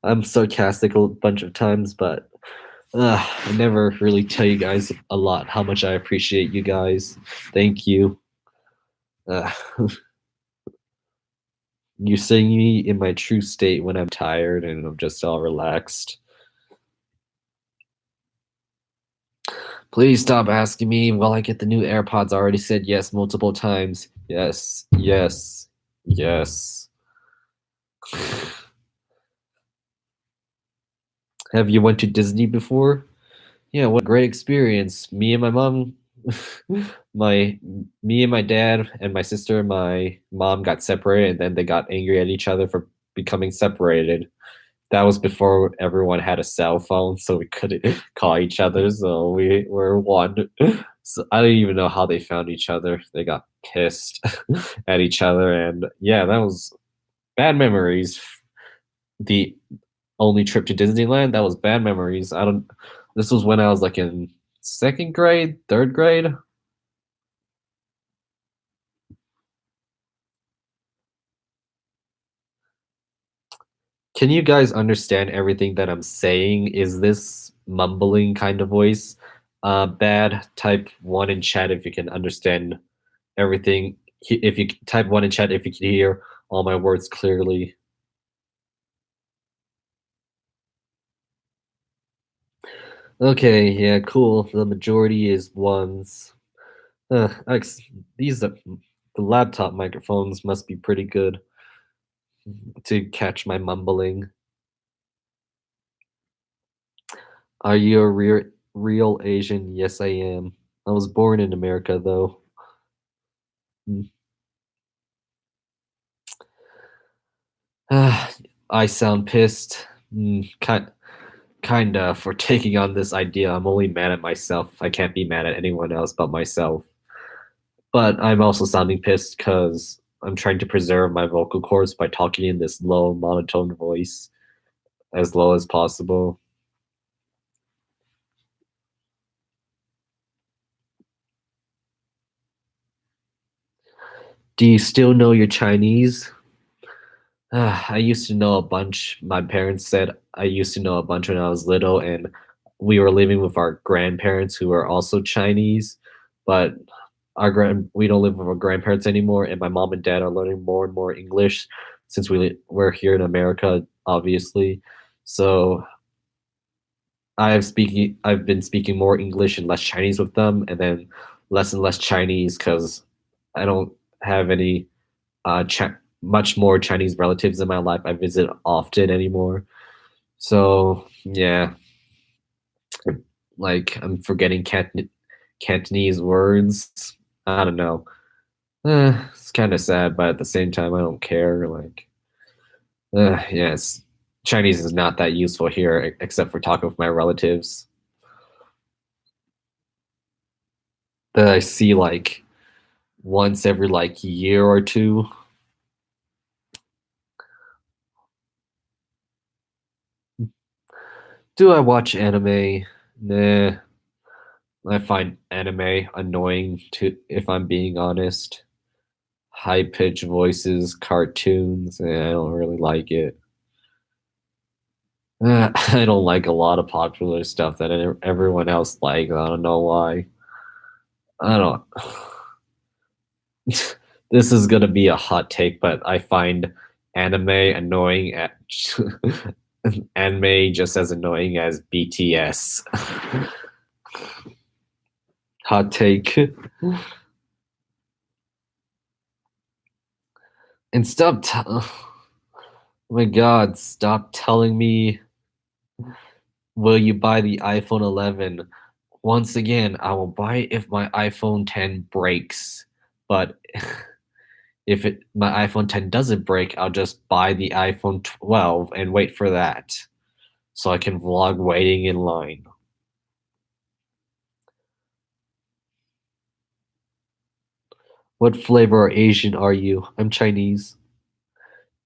Speaker 1: I'm sarcastic a bunch of times, but I never really tell you guys a lot how much I appreciate you guys. Thank you. Uh, you're seeing me in my true state when I'm tired and I'm just all relaxed. Please stop asking me while I get the new AirPods. I already said yes multiple times. Yes, yes, yes. Have you went to Disney before? Yeah, what a great experience. Me and my mom, me and my dad and my sister and my mom got separated, and then they got angry at each other for becoming separated. That was before everyone had a cell phone, so we couldn't call each other. So we were one. So I don't even know how they found each other. They got pissed at each other, and yeah, that was bad memories. The only trip to Disneyland, that was bad memories. I don't. This was when I was like in second grade, third grade. Can you guys understand everything that I'm saying? Is this mumbling kind of voice bad? Type one in chat if you can understand everything. If you type one in chat if you can hear all my words clearly. Okay, yeah, cool. The majority is ones. These are, the laptop microphones must be pretty good to catch my mumbling. Are you a real Asian? Yes, I am. I was born in America, though. Mm. I sound pissed. Kinda for taking on this idea. I'm only mad at myself. I can't be mad at anyone else but myself. But I'm also sounding pissed because I'm trying to preserve my vocal cords by talking in this low monotone voice as low as possible. Do you still know your Chinese? I used to know a bunch. My parents said I used to know a bunch when I was little, and we were living with our grandparents who are also Chinese, but we don't live with our grandparents anymore, and my mom and dad are learning more and more English since we're here in America, obviously. So I've been speaking more English and less Chinese with them, and then less and less Chinese because I don't have any much more Chinese relatives in my life I visit often anymore. So yeah, like I'm forgetting Cantonese words. I don't know. It's kind of sad, but at the same time, I don't care. Like, yes, Chinese is not that useful here except for talking with my relatives that I see like once every like year or two. Do I watch anime? Nah. I find anime annoying to if I'm being honest. High pitched voices, cartoons, I don't really like it. I don't like a lot of popular stuff that everyone else likes. I don't know why. I don't. This is gonna be a hot take, but I find anime annoying at
Speaker 4: anime just as annoying as BTS. Hot take. And oh my god, stop telling me, will you buy the iPhone 11? Once again, I will buy it if my iPhone 10 breaks. But if my iPhone 10 doesn't break, I'll just buy the iPhone 12 and wait for that. So I can vlog waiting in line. What flavor or Asian are you? I'm Chinese.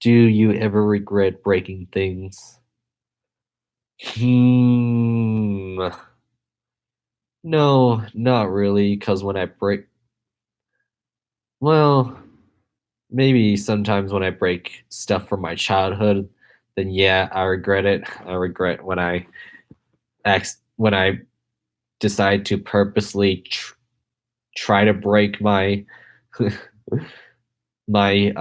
Speaker 4: Do you ever regret breaking things? No, not really, because when I break, well, maybe sometimes when I break stuff from my childhood, then yeah, I regret it. I regret when I when I decide to purposely try to break my my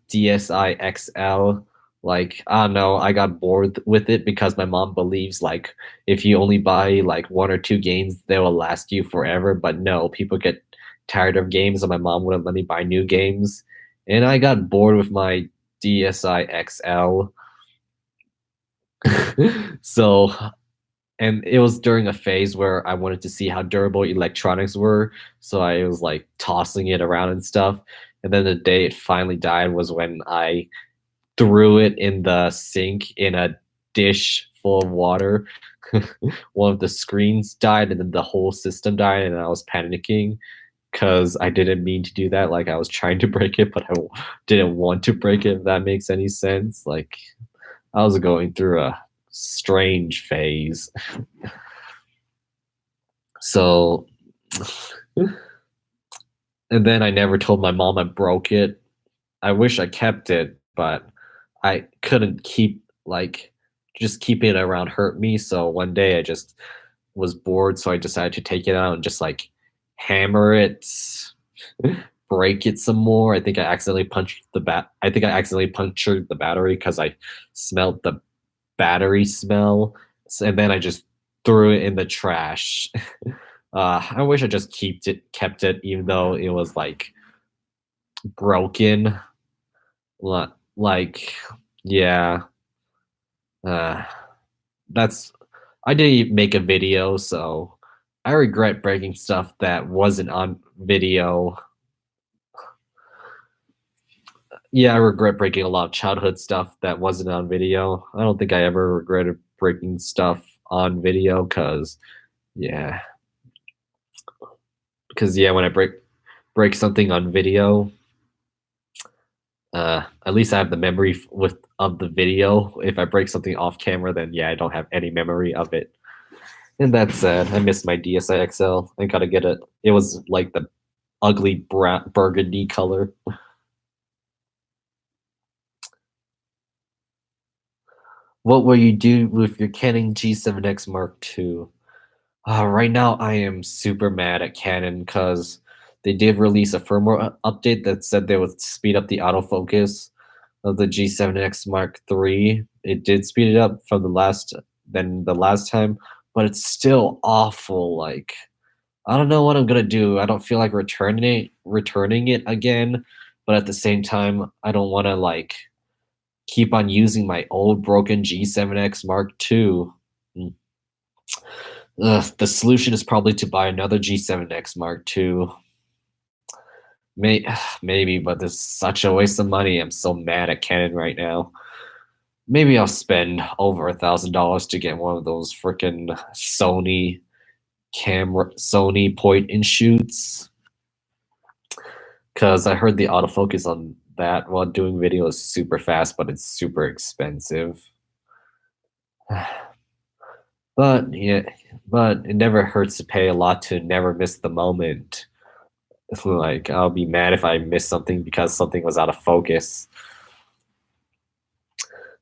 Speaker 4: DSi XL. Like, I don't know, I got bored with it because my mom believes like if you only buy like 1 or 2 games, they will last you forever. But no, people get tired of games, and my mom wouldn't let me buy new games. And I got bored with my DSi XL. So, and it was during a phase where I wanted to see how durable electronics were, so I was like tossing it around and stuff. And then the day it finally died was when I threw it in the sink in a dish full of water. One of the screens died, and then the whole system died, and I was panicking because I didn't mean to do that. Like, I was trying to break it, but I didn't want to break it, if that makes any sense. Like, I was going through a strange phase. So, and then I never told my mom I broke it. I wish I kept it, but I couldn't just keeping it around hurt me. So one day I just was bored, so I decided to take it out and just like hammer it, break it some more. I think I accidentally punctured the battery because I smelled the battery smell, and then I just threw it in the trash. I wish I just kept it, even though it was like broken. Like, yeah. That's I didn't even make a video, so I regret breaking stuff that wasn't on video. Yeah, I regret breaking a lot of childhood stuff that wasn't on video. I don't think I ever regretted breaking stuff on video, because yeah, when I break something on video, at least I have the memory of the video. If I break something off camera, then yeah, I don't have any memory of it. And that's sad. I miss my DSi XL. I gotta get it. It was like the ugly burgundy color. What will you do with your Canon G7X Mark II? Right now, I am super mad at Canon because they did release a firmware update that said they would speed up the autofocus of the G7X Mark III. It did speed it up from the last time, but it's still awful. Like, I don't know what I'm gonna do. I don't feel like returning it again, but at the same time, I don't want to like keep on using my old broken G7X Mark II. The solution is probably to buy another G7X Mark II. Maybe, but this is such a waste of money. I'm so mad at Canon right now. Maybe I'll spend over $1,000 to get one of those freaking Sony point and shoots. Because I heard the autofocus on that while doing video is super fast, but it's super expensive. But yeah, but it never hurts to pay a lot to never miss the moment. Like, I'll be mad if I miss something because something was out of focus.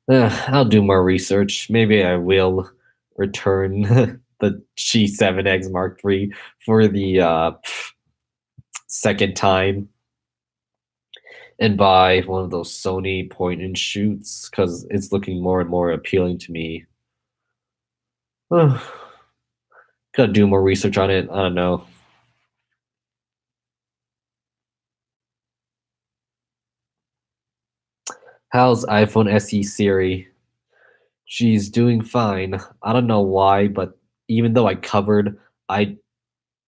Speaker 4: I'll do more research. Maybe I will return the G7X Mark III for the second time. and buy one of those Sony point and shoots because it's looking more and more appealing to me. Gotta do more research on it. I don't know. How's iPhone SE Siri? She's doing fine. I don't know why, but even though I covered, I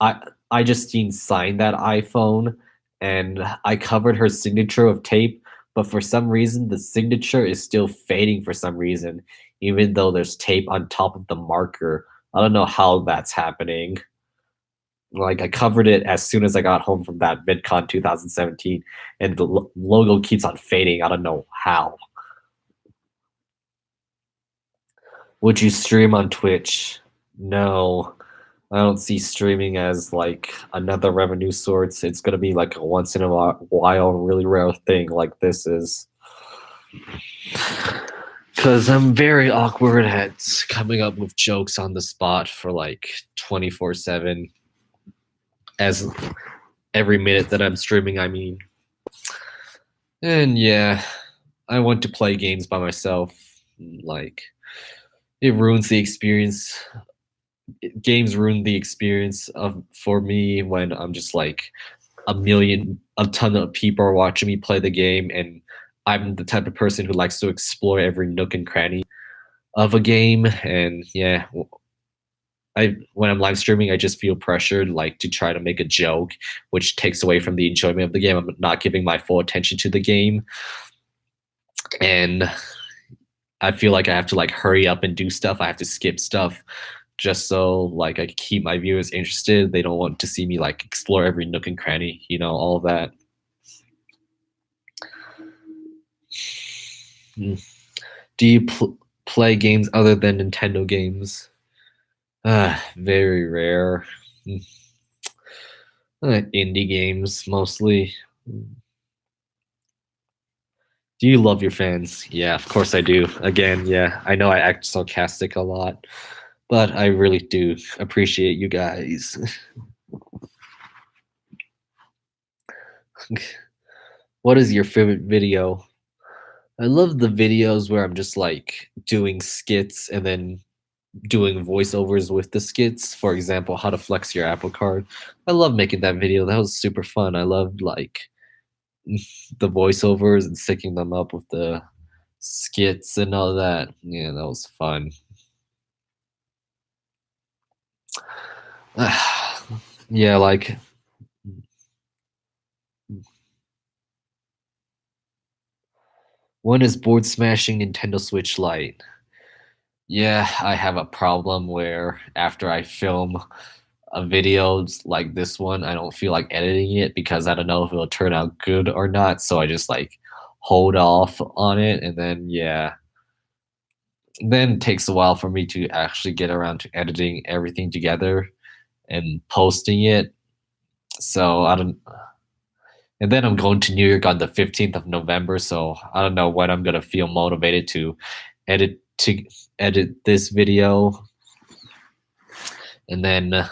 Speaker 4: I I just seen signed that iPhone, and I covered her signature of tape, but for some reason the signature is still fading for some reason, even though there's tape on top of the marker. I don't know how that's happening. Like I covered it as soon as I got home from that VidCon 2017, and the logo keeps on fading. I don't know how. Would you stream on Twitch? No. I don't see streaming as like another revenue source. It's gonna be like a once in a while, really rare thing like this is. Because I'm very awkward at coming up with jokes on the spot for like 24/7. As every minute that I'm streaming, I mean. And yeah, I want to play games by myself. Like, it ruins the experience. Games ruin the experience for me when I'm just like a ton of people are watching me play the game, and I'm the type of person who likes to explore every nook and cranny of a game. And yeah, when I'm live streaming, I just feel pressured like to try to make a joke, which takes away from the enjoyment of the game. I'm not giving my full attention to the game, and I feel like I have to like hurry up and do stuff. I have to skip stuff just so like I keep my viewers interested. They don't want to see me like explore every nook and cranny, all of that. Do you play games other than Nintendo games? Very rare. Indie games mostly. Do you love your fans? Yeah, of course I do. Again, yeah, I know I act sarcastic a lot, but I really do appreciate you guys. What is your favorite video? I love the videos where I'm just like doing skits and then doing voiceovers with the skits. For example, how to flex your Apple Card. I love making that video. That was super fun. I loved like the voiceovers and syncing them up with the skits and all that. Yeah, that was fun. Yeah, like when is board smashing Nintendo Switch Lite? Yeah, I have a problem where after I film a video like this one, I don't feel like editing it because I don't know if it'll turn out good or not. So I just like hold off on it, and then yeah. Then it takes a while for me to actually get around to editing everything together and posting it. So I don't. And then I'm going to New York on the 15th of November, so I don't know when I'm gonna feel motivated to edit this video, and then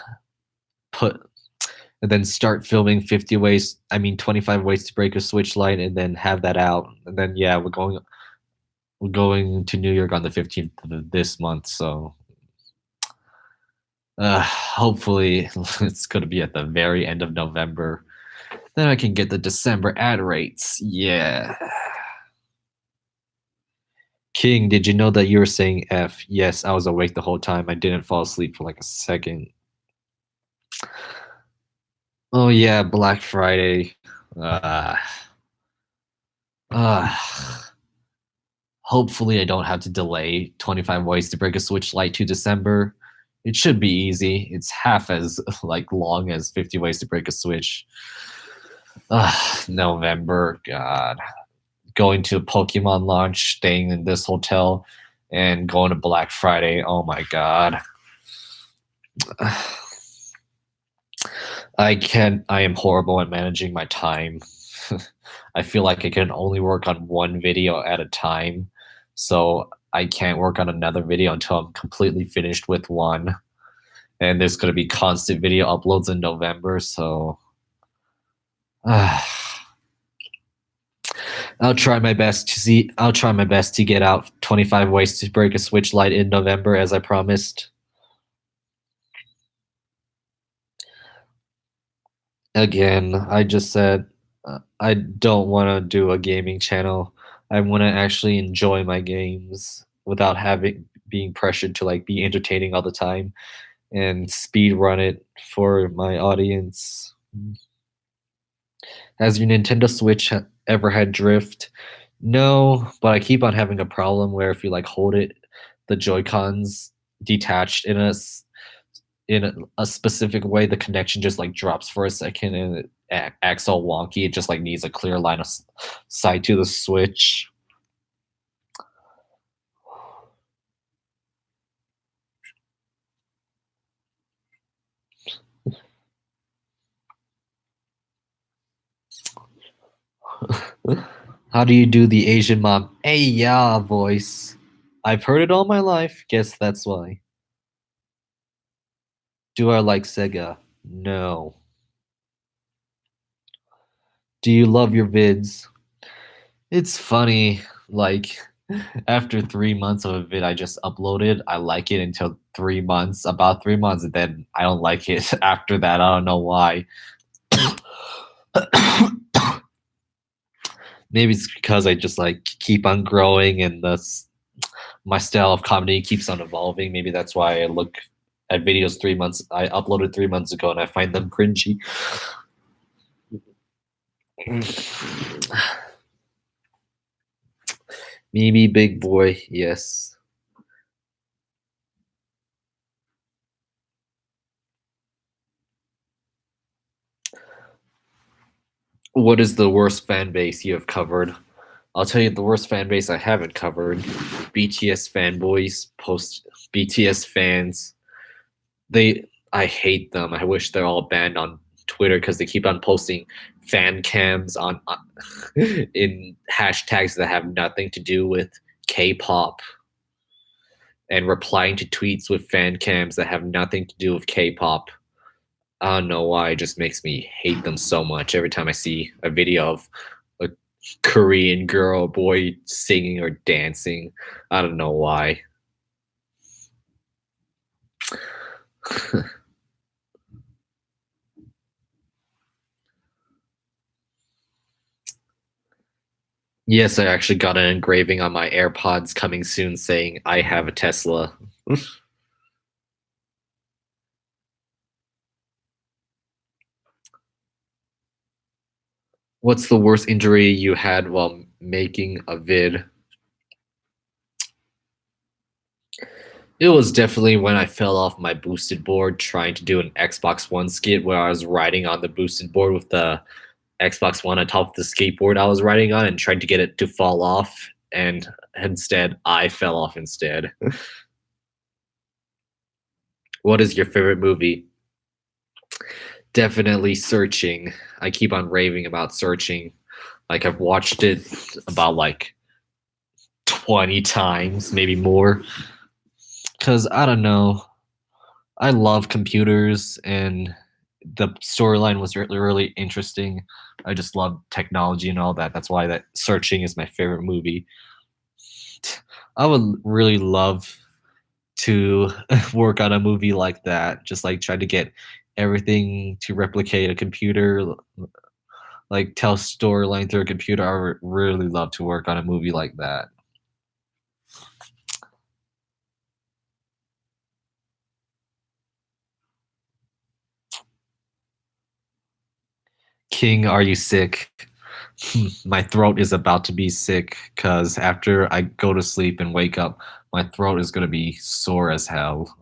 Speaker 4: start filming 25 ways to break a Switch Lite, and then have that out. And then yeah, we're going to New York on the 15th of this month, so hopefully it's gonna be at the very end of November. Then I can get the December ad rates. Yeah. King, did you know that you were saying F? Yes, I was awake the whole time. I didn't fall asleep for like a second. Oh yeah, Black Friday. Hopefully I don't have to delay 25 Ways to Break a Switch Lite to December. It should be easy. It's half as like long as 50 Ways to Break a Switch. November, God. Going to a Pokemon launch, staying in this hotel, and going to Black Friday. Oh my God. I am horrible at managing my time. I feel like I can only work on one video at a time. So I can't work on another video until I'm completely finished with one. And there's going to be constant video uploads in November, so I'll try my best to see. I'll try my best to get out 25 ways to break a Switch Lite in November, as I promised. Again, I just said I don't want to do a gaming channel. I want to actually enjoy my games without having being pressured to like be entertaining all the time and speed run it for my audience. Has your Nintendo Switch ever had drift? No, but I keep on having a problem where if you like hold it, the Joy-Cons detached in a specific way, the connection just like drops for a second and it acts all wonky. It just like needs a clear line of sight to the Switch. How do you do the Asian mom? Hey, yeah, voice. I've heard it all my life. Guess that's why. Do I like Sega? No. Do you love your vids? It's funny, like after 3 months of a vid I just uploaded, I like it until 3 months, about 3 months, and then I don't like it after that. I don't know why. Maybe it's because I just like keep on growing and my style of comedy keeps on evolving. Maybe that's why I look at videos 3 months. I uploaded 3 months ago and I find them cringy. Mimi, big boy, yes. What is the worst fan base you have covered? I'll tell you the worst fan base I haven't covered. BTS fanboys, post BTS fans. I hate them. I wish they're all banned on Twitter because they keep on posting fan cams on in hashtags that have nothing to do with K-pop and replying to tweets with fan cams that have nothing to do with K-pop. I don't know why. It just makes me hate them so much every time I see a video of a Korean girl or boy singing or dancing. I don't know why. Yes, I actually got an engraving on my AirPods coming soon saying I have a Tesla. What's the worst injury you had while making a vid? It was definitely when I fell off my boosted board trying to do an Xbox One skit where I was riding on the boosted board with the Xbox One on top of the skateboard I was riding on and trying to get it to fall off, and instead I fell off instead. What is your favorite movie? Definitely Searching. I keep on raving about Searching. Like I've watched it about like 20 times, maybe more. Cause I don't know. I love computers and the storyline was really, really interesting. I just love technology and all that. That's why that Searching is my favorite movie. I would really love to work on a movie like that. Just like try to get everything to replicate a computer, like tell storyline through a computer. I would really love to work on a movie like that. King, are you sick? My throat is about to be sick because after I go to sleep and wake up, my throat is going to be sore as hell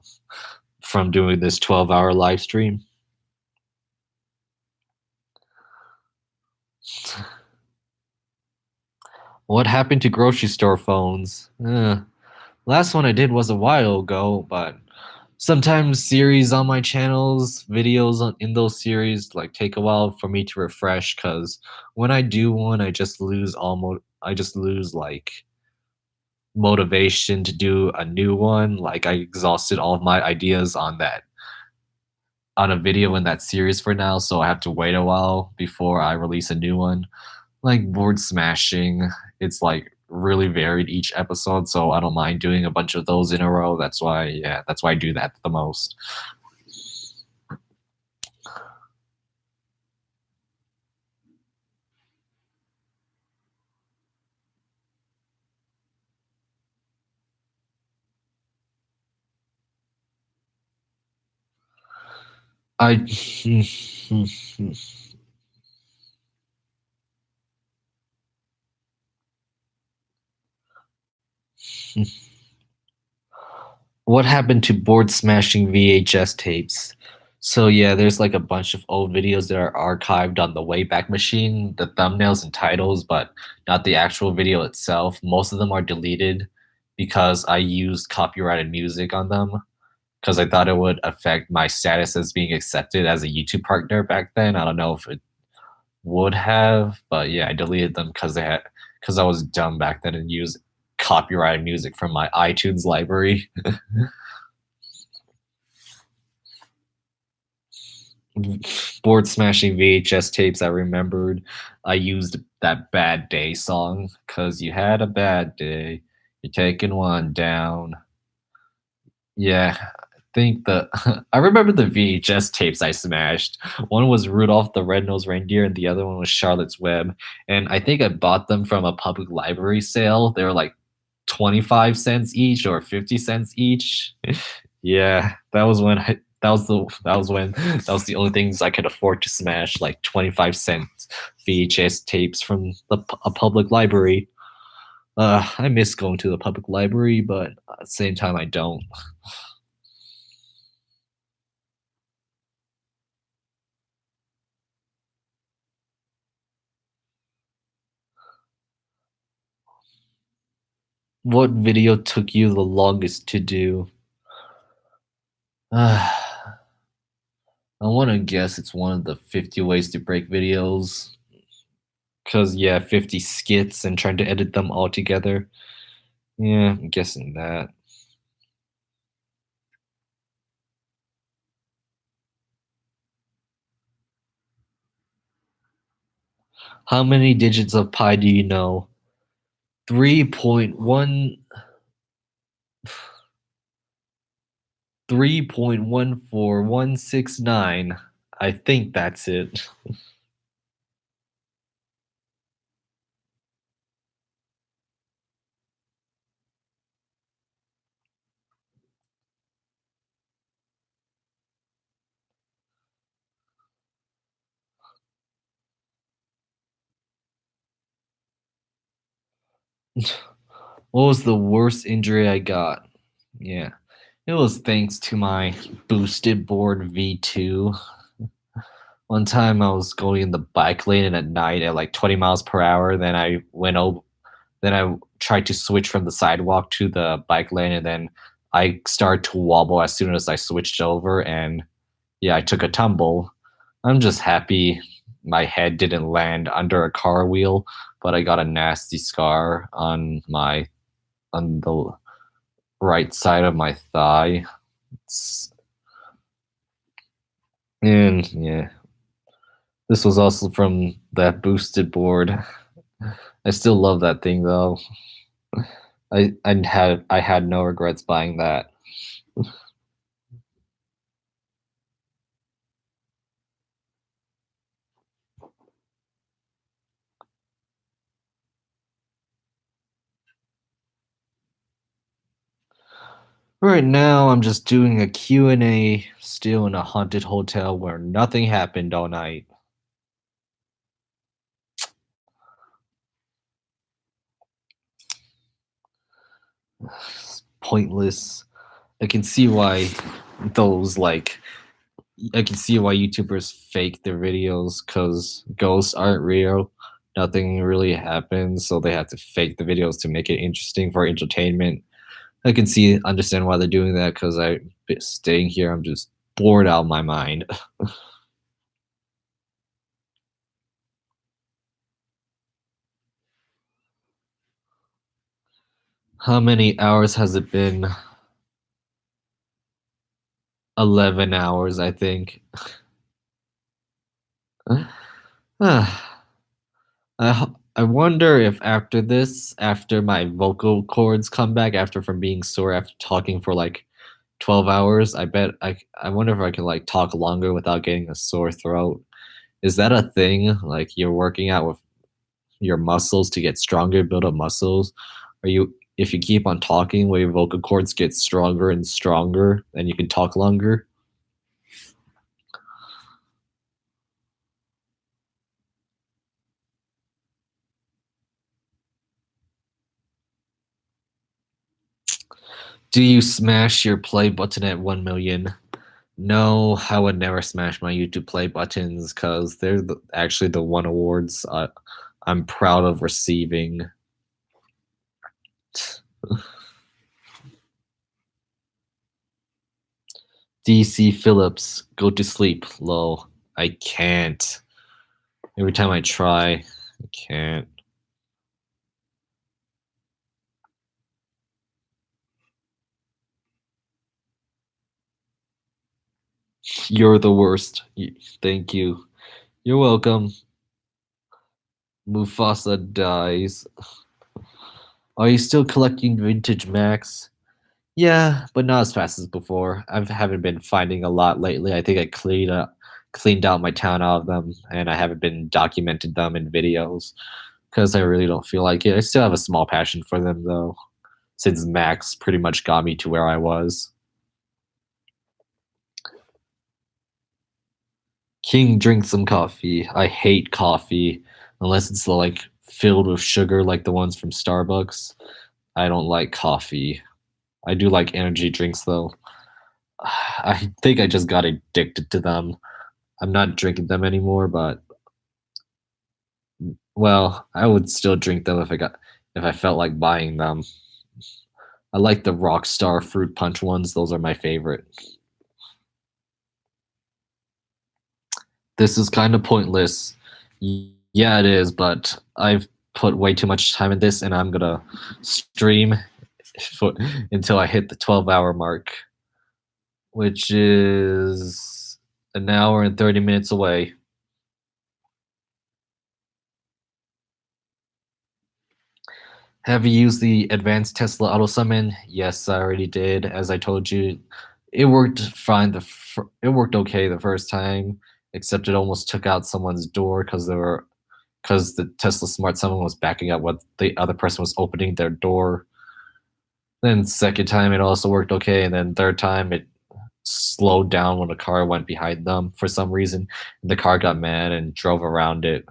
Speaker 4: from doing this 12-hour live stream. What happened to grocery store phones? Last one I did was a while ago, but sometimes series on my channels, videos in those series like take a while for me to refresh because when I do one, I just lose like motivation to do a new one. Like I exhausted all of my ideas on a video in that series for now, so I have to wait a while before I release a new one. like board smashing. It's like really varied each episode, so I don't mind doing a bunch of those in a row. That's why I do that the most. I what happened to board smashing VHS tapes? So yeah, there's like a bunch of old videos that are archived on the Wayback Machine, the thumbnails and titles, but not the actual video itself. Most of them are deleted because I used copyrighted music on them because I thought it would affect my status as being accepted as a YouTube partner back then. I don't know if it would have, but yeah, I deleted them because I was dumb back then and used copyrighted music from my iTunes library. Board smashing VHS tapes, I remembered I used that Bad Day song because you had a bad day. You're taking one down. Yeah, I think I remember the VHS tapes I smashed. One was Rudolph the Red-Nosed Reindeer, and the other one was Charlotte's Web. And I think I bought them from a public library sale. They were like 25 cents each or 50 cents each. Yeah, that was when that was the only things I could afford to smash, like 25-cent VHS tapes from a public library. I miss going to the public library, but at the same time I don't. What video took you the longest to do? I want to guess it's one of the 50 ways to break videos. Cause yeah, 50 skits and trying to edit them all together. Yeah, I'm guessing that. How many digits of pi do you know? 3.1 3.14169. I think that's it. What was the worst injury I got? Yeah. It was thanks to my boosted board V2. One time I was going in the bike lane and at night at like 20 miles per hour. Then I tried to switch from the sidewalk to the bike lane, and then I started to wobble as soon as I switched over. And yeah, I took a tumble. I'm just happy my head didn't land under a car wheel, but I got a nasty scar on the right side of my thigh. And yeah, this was also from that boosted board. I still love that thing though. I had no regrets buying that. Right now I'm just doing a Q&A still in a haunted hotel where nothing happened all night. It's pointless. I can see why those like I can see why YouTubers fake their videos because ghosts aren't real. Nothing really happens, so they have to fake the videos to make it interesting for entertainment. I can understand why they're doing that because staying here, I'm just bored out of my mind. How many hours has it been? 11 hours, I think. I I wonder if after this, after my vocal cords come back after from being sore after talking for like 12 hours, I wonder if I can like talk longer without getting a sore throat. Is that a thing? Like you're working out with your muscles to get stronger, build up muscles? Are you if you keep on talking, will your vocal cords get stronger and stronger and you can talk longer? Do you smash your play button at 1 million? No, I would never smash my YouTube play buttons because they're actually the one awards I'm proud of receiving. DC Phillips, go to sleep. Lol. I can't. Every time I try, I can't. You're the worst. Thank you. You're welcome. Mufasa dies. Are you still collecting vintage Macs? Yeah, but not as fast as before. I haven't been finding a lot lately. I think I cleaned out my town out of them, and I haven't been documented them in videos because I really don't feel like it. I still have a small passion for them though, since Max pretty much got me to where I was. King, drink some coffee. I hate coffee unless it's like filled with sugar like the ones from Starbucks. I don't like coffee. I do like energy drinks though. I think I just got addicted to them. I'm not drinking them anymore, but well, I would still drink them if I felt like buying them. I like the Rockstar fruit punch ones. Those are my favorite. This is kind of pointless. Yeah, it is, but I've put way too much time in this and I'm gonna stream for, until I hit the 12-hour mark, which is an hour and 30 minutes away. Have you used the advanced Tesla auto summon? Yes, I already did. As I told you, it worked fine. It worked okay the first time, except it almost took out someone's door because the Tesla smart summon was backing up what the other person was opening their door. Then second time it also worked okay, and then third time it slowed down when a car went behind them for some reason. And the car got mad and drove around it.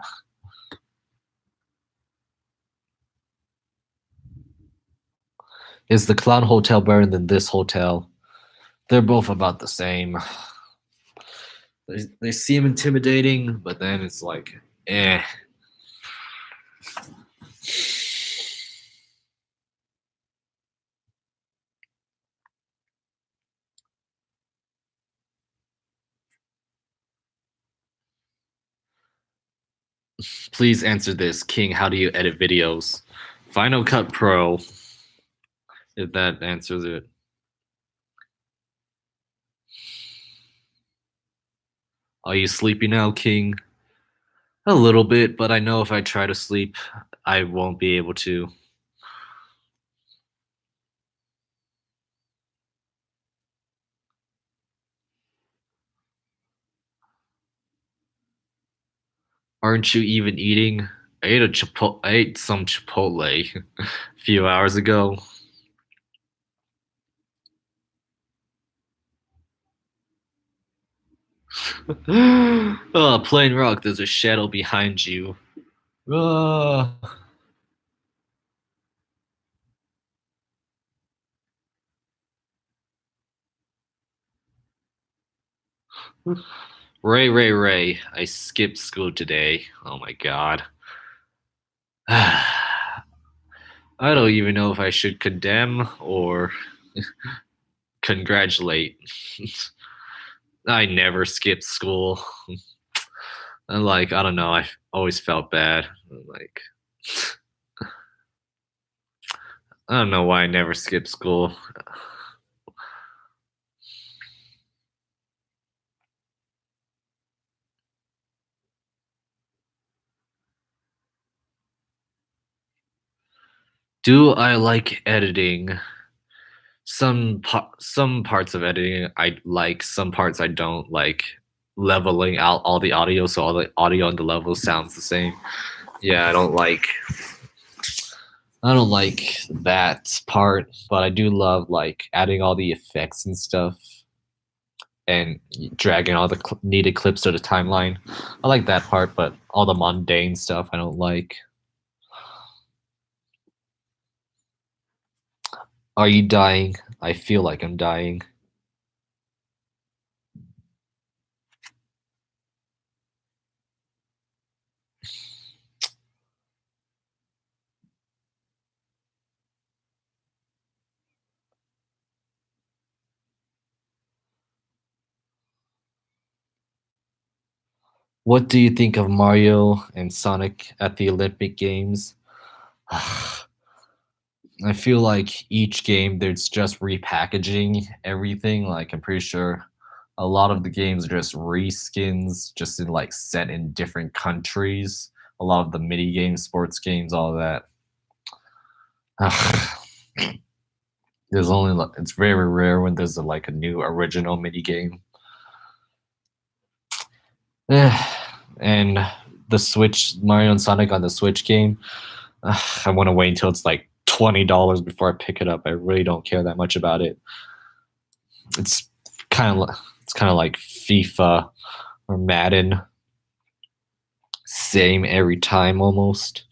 Speaker 4: Is the Clown Hotel better than this hotel? They're both about the same. They seem intimidating, but then it's like, eh. Please answer this, King. How do you edit videos? Final Cut Pro. If that answers it. Are you sleepy now, King? A little bit, but I know if I try to sleep, I won't be able to. Aren't you even eating? I ate some Chipotle a few hours ago. Oh, Plain Rock, there's a shadow behind you. Ah. Ray, I skipped school today. Oh my god. I don't even know if I should condemn or congratulate. I never skipped school. And like, I don't know, I always felt bad. Like, I don't know why I never skipped school. Do I like editing? Some parts of editing I like, some parts I don't like. Leveling out all the audio so all the audio on the level sounds the same. Yeah, I don't like that part, but I do love like adding all the effects and stuff and dragging all the needed clips to the timeline. I like that part, but all the mundane stuff I don't like. Are you dying? I feel like I'm dying. What do you think of Mario and Sonic at the Olympic Games? I feel like each game there's just repackaging everything. Like I'm pretty sure a lot of the games are just reskins, just in like set in different countries. A lot of the mini games, sports games, all that. There's only it's very rare when there's like a new original mini game. And the Switch Mario and Sonic on the Switch game, I want to wait until it's like $20 before I pick it up. I really don't care that much about it. It's kind of like FIFA or Madden. Same every time almost,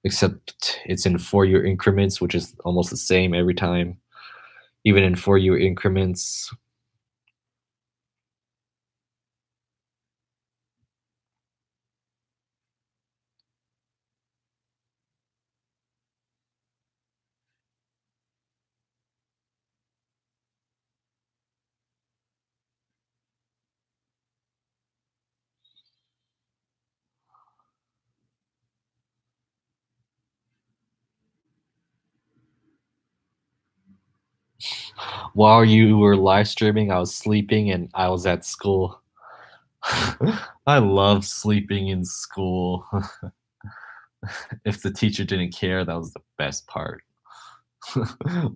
Speaker 4: except it's in 4-year increments, which is almost the same every time. Even in 4-year increments. While you were live streaming, I was sleeping and I was at school. I love sleeping in school. If the teacher didn't care, that was the best part.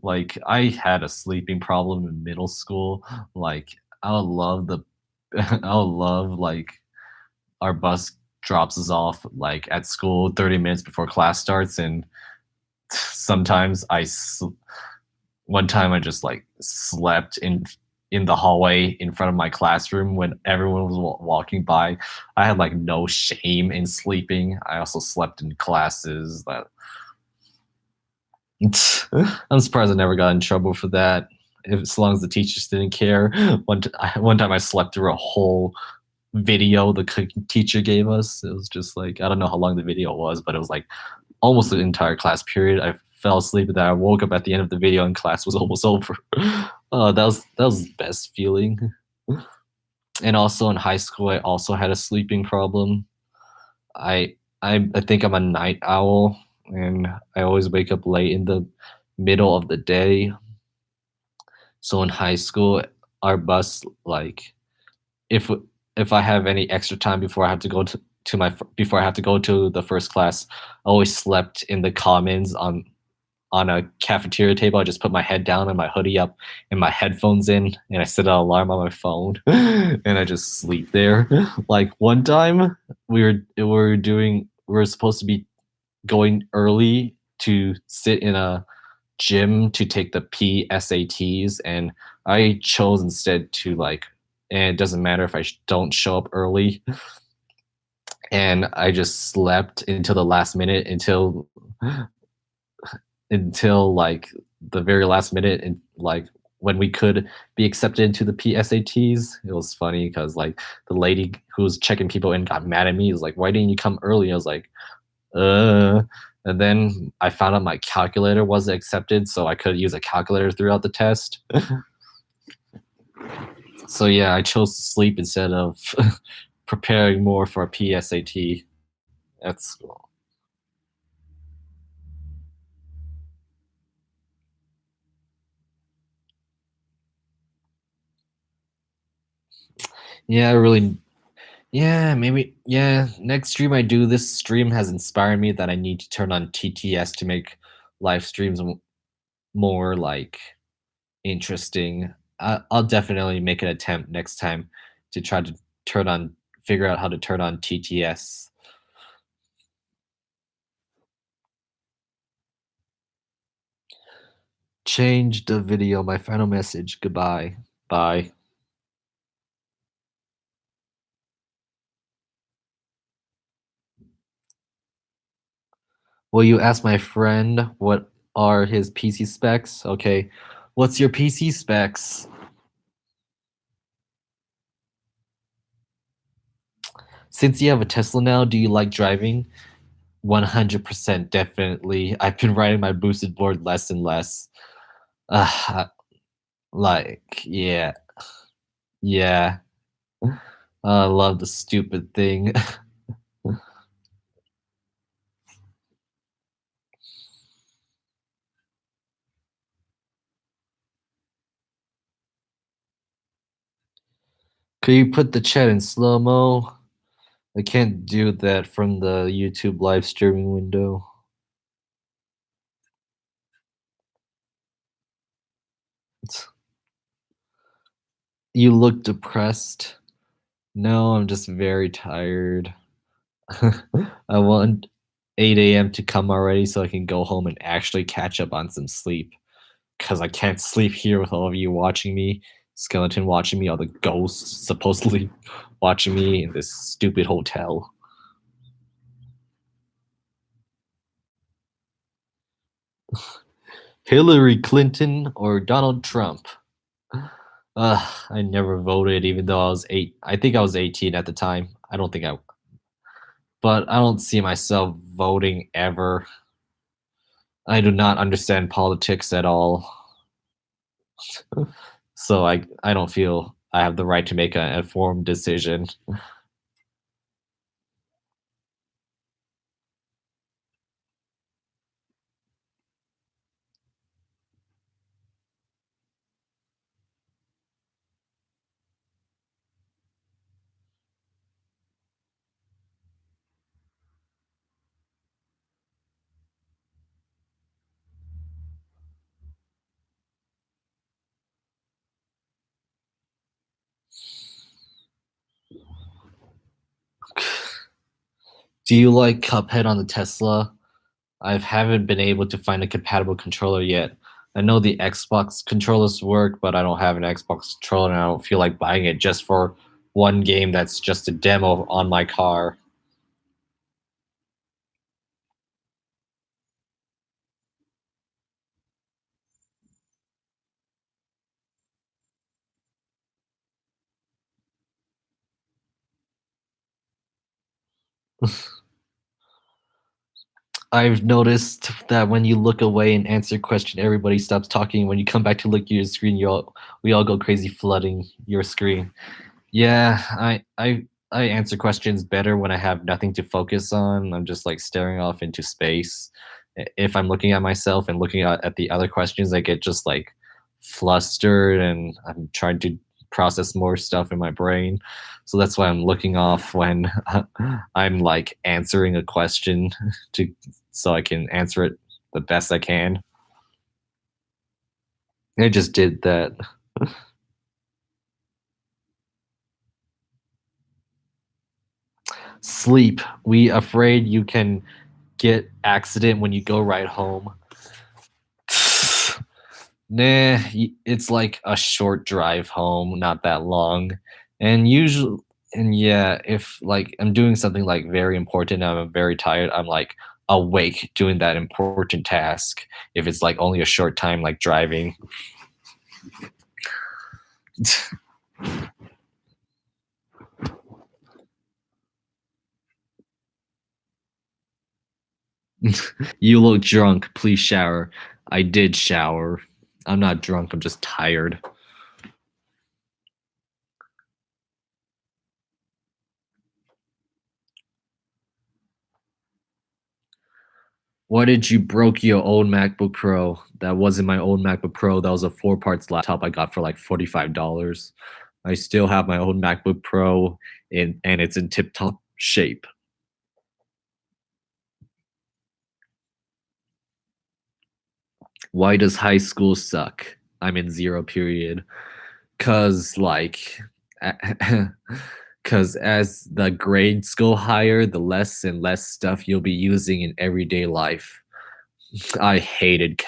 Speaker 4: Like I had a sleeping problem in middle school. Like I would love I would love like our bus drops us off like at school 30 minutes before class starts, and sometimes one time I just like slept in the hallway in front of my classroom when everyone was walking by. I had like no shame in sleeping. I also slept in classes. That I'm surprised I never got in trouble for that. As long as the teachers didn't care. One time I slept through a whole video the teacher gave us. It was just like, I don't know how long the video was, but it was like almost the entire class period. I fell asleep and then I woke up at the end of the video and class was almost over. That was the best feeling. And also in high school, I also had a sleeping problem. I think I'm a night owl, and I always wake up late in the middle of the day. So in high school, our bus like if I have any extra time before I have to go to my before I have to go to the first class, I always slept in the commons on a cafeteria table. I just put my head down and my hoodie up and my headphones in, and I set an alarm on my phone, and I just sleep there. Like one time, we were supposed to be going early to sit in a gym to take the PSATs, and I chose instead to like, and it doesn't matter if I don't show up early. And I just slept until the last minute, until like the very last minute, and like when we could be accepted into the PSATs. It was funny because like the lady who was checking people in got mad at me. He was like, "Why didn't you come early?" I was like, and then I found out my calculator wasn't accepted, so I could use a calculator throughout the test. So yeah, I chose to sleep instead of preparing more for a PSAT at school. Yeah, I really. Yeah, maybe. Yeah, next stream I do, this stream has inspired me that I need to turn on TTS to make live streams more like interesting. I'll definitely make an attempt next time to try to figure out how to turn on TTS. Change the video. My final message. Goodbye. Bye. Will you ask my friend what are his PC specs? Okay. What's your PC specs? Since you have a Tesla now, do you like driving? 100% definitely. I've been riding my boosted board less and less. Like, yeah. Yeah. I love the stupid thing. Could you put the chat in slow-mo? I can't do that from the YouTube live streaming window. You look depressed. No, I'm just very tired. I want 8 a.m. to come already so I can go home and actually catch up on some sleep. Because I can't sleep here with all of you watching me, Skeleton watching me, all the ghosts supposedly watching me in this stupid hotel. Hillary Clinton or Donald Trump? I never voted, even though I was 8. I think I was 18 at the time. I don't think I. But I don't see myself voting ever. I do not understand politics at all. So I don't feel I have the right to make an informed decision. Do you like Cuphead on the Tesla? I haven't been able to find a compatible controller yet. I know the Xbox controllers work, but I don't have an Xbox controller and I don't feel like buying it just for one game that's just a demo on my car. I've noticed that when you look away and answer a question, everybody stops talking. When you come back to look at your screen, we all go crazy flooding your screen. Yeah, I answer questions better when I have nothing to focus on. I'm just like staring off into space. If I'm looking at myself and looking at the other questions, I get just like flustered and I'm trying to process more stuff in my brain. So that's why I'm looking off when I'm like answering a question to so I can answer it the best I can. I just did that. Sleep. We afraid you can get accident when you go right home. Nah, it's like a short drive home, not that long. And usually, and yeah, if like I'm doing something like very important, I'm very tired, I'm like awake doing that important task. If it's like only a short time, like driving. You look drunk. Please shower. I did shower. I'm not drunk. I'm just tired. Why did you broke your old MacBook Pro? That wasn't my old MacBook Pro. That was a 4 parts laptop I got for like $45. I still have my old MacBook Pro and it's in tip-top shape. Why does high school suck? I'm in zero period. Cause like, cause as the grades go higher, the less and less stuff you'll be using in everyday life. I hated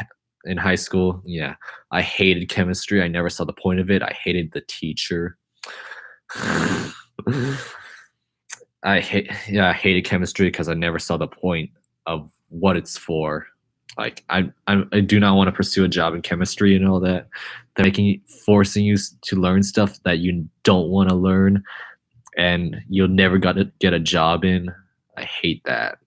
Speaker 4: in high school. Yeah, I hated chemistry. I never saw the point of it. I hated the teacher. I hated chemistry because I never saw the point of what it's for. Like I do not want to pursue a job in chemistry and all that. They're forcing you to learn stuff that you don't want to learn, and you'll never get a job in. I hate that.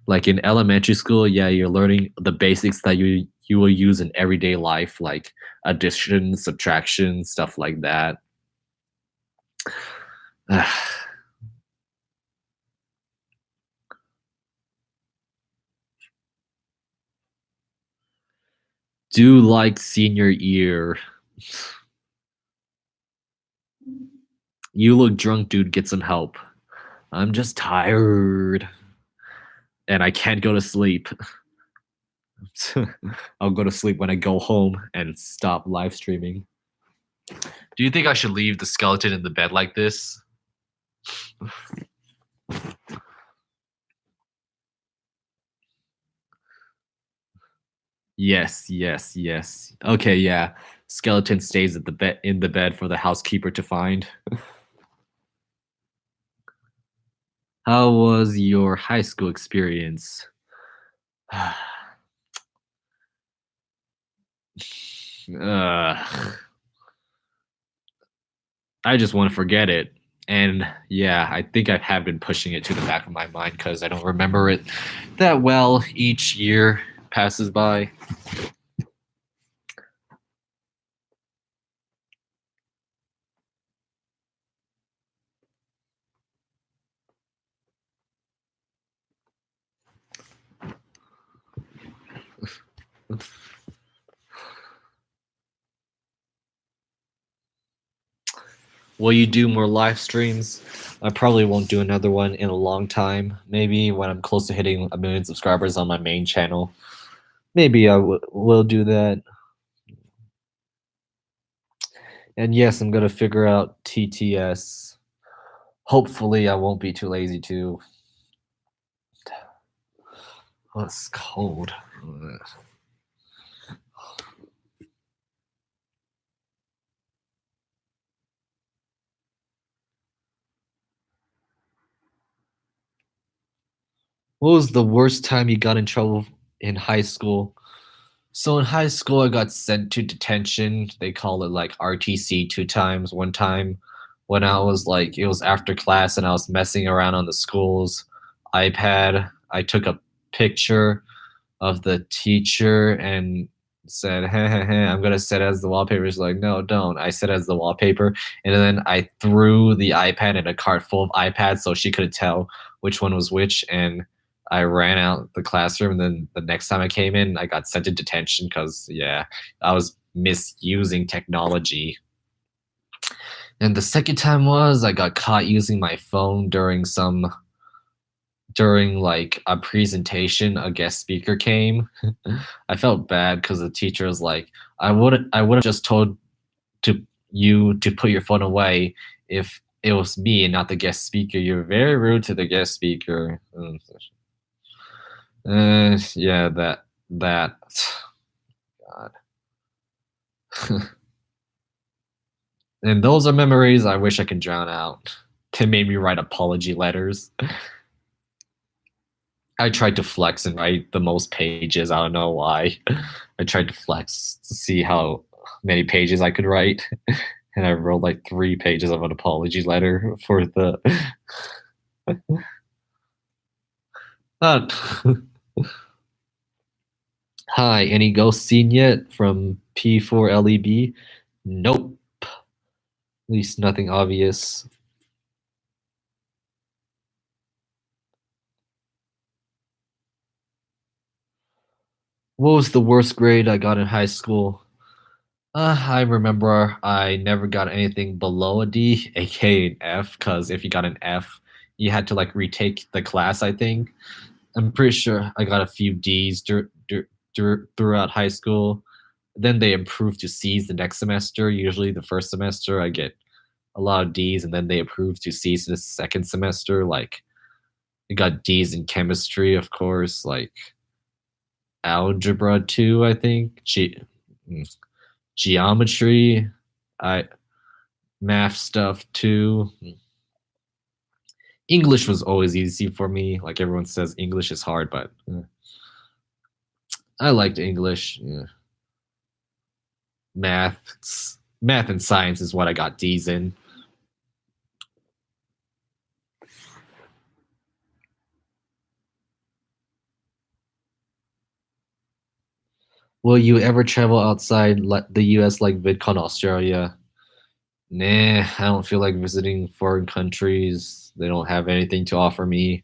Speaker 4: Like in elementary school, yeah, you're learning the basics that you will use in everyday life, like addition, subtraction, stuff like that. Do like senior year. You look drunk, dude. Get some help. I'm just tired. And I can't go to sleep. I'll go to sleep when I go home and stop live streaming.
Speaker 1: Do you think I should leave the skeleton in the bed like this?
Speaker 4: Yes, yes, yes. Okay, yeah. Skeleton stays at the bed in the bed for the housekeeper to find. How was your high school experience? I just want to forget it. And yeah, I think I have been pushing it to the back of my mind because I don't remember it that well. Each year passes by. Will you do more live streams? I probably won't do another one in a long time. Maybe when I'm close to hitting 1 million subscribers on my main channel. Maybe I will do that. And yes, I'm gonna figure out TTS. Hopefully, I won't be too lazy to. Oh, it's cold. What was the worst time you got in trouble in high school? So in high school, I got sent to detention. They call it like RTC 2 times. One time when I was like, it was after class and I was messing around on the school's iPad. I took a picture of the teacher and said, hey, hey, hey, I'm going to set it as the wallpaper. He's like, no, don't. I set it as the wallpaper. And then I threw the iPad in a cart full of iPads so she couldn't tell which one was which. And I ran out the classroom, and then the next time I came in, I got sent to detention because, yeah, I was misusing technology. And the second time was I got caught using my phone during like a presentation. A guest speaker came. I felt bad because the teacher was like, I would have just told you to put your phone away if it was me and not the guest speaker. You're very rude to the guest speaker. Yeah, that God. And those are memories I wish I could drown out. They made me write apology letters. I tried to flex and write the most pages. I don't know why. I tried to flex to see how many pages I could write. And I wrote like 3 pages of an apology letter for the Hi, any ghosts seen yet from P4LEB? Nope. At least nothing obvious. What was the worst grade I got in high school? I remember I never got anything below a D, aka an F, because if you got an F, you had to like retake the class, I think. I'm pretty sure I got a few D's throughout high school. Then they improve to C's the next semester. Usually, the first semester I get a lot of D's, and then they improve to C's the second semester. Like, I got D's in chemistry, of course, like algebra 2, I think. Geometry, I math stuff too. English was always easy for me. Like everyone says, English is hard, but I liked English. Yeah. Math and science is what I got D's in. Will you ever travel outside the US like VidCon Australia? Nah, I don't feel like visiting foreign countries. They don't have anything to offer me.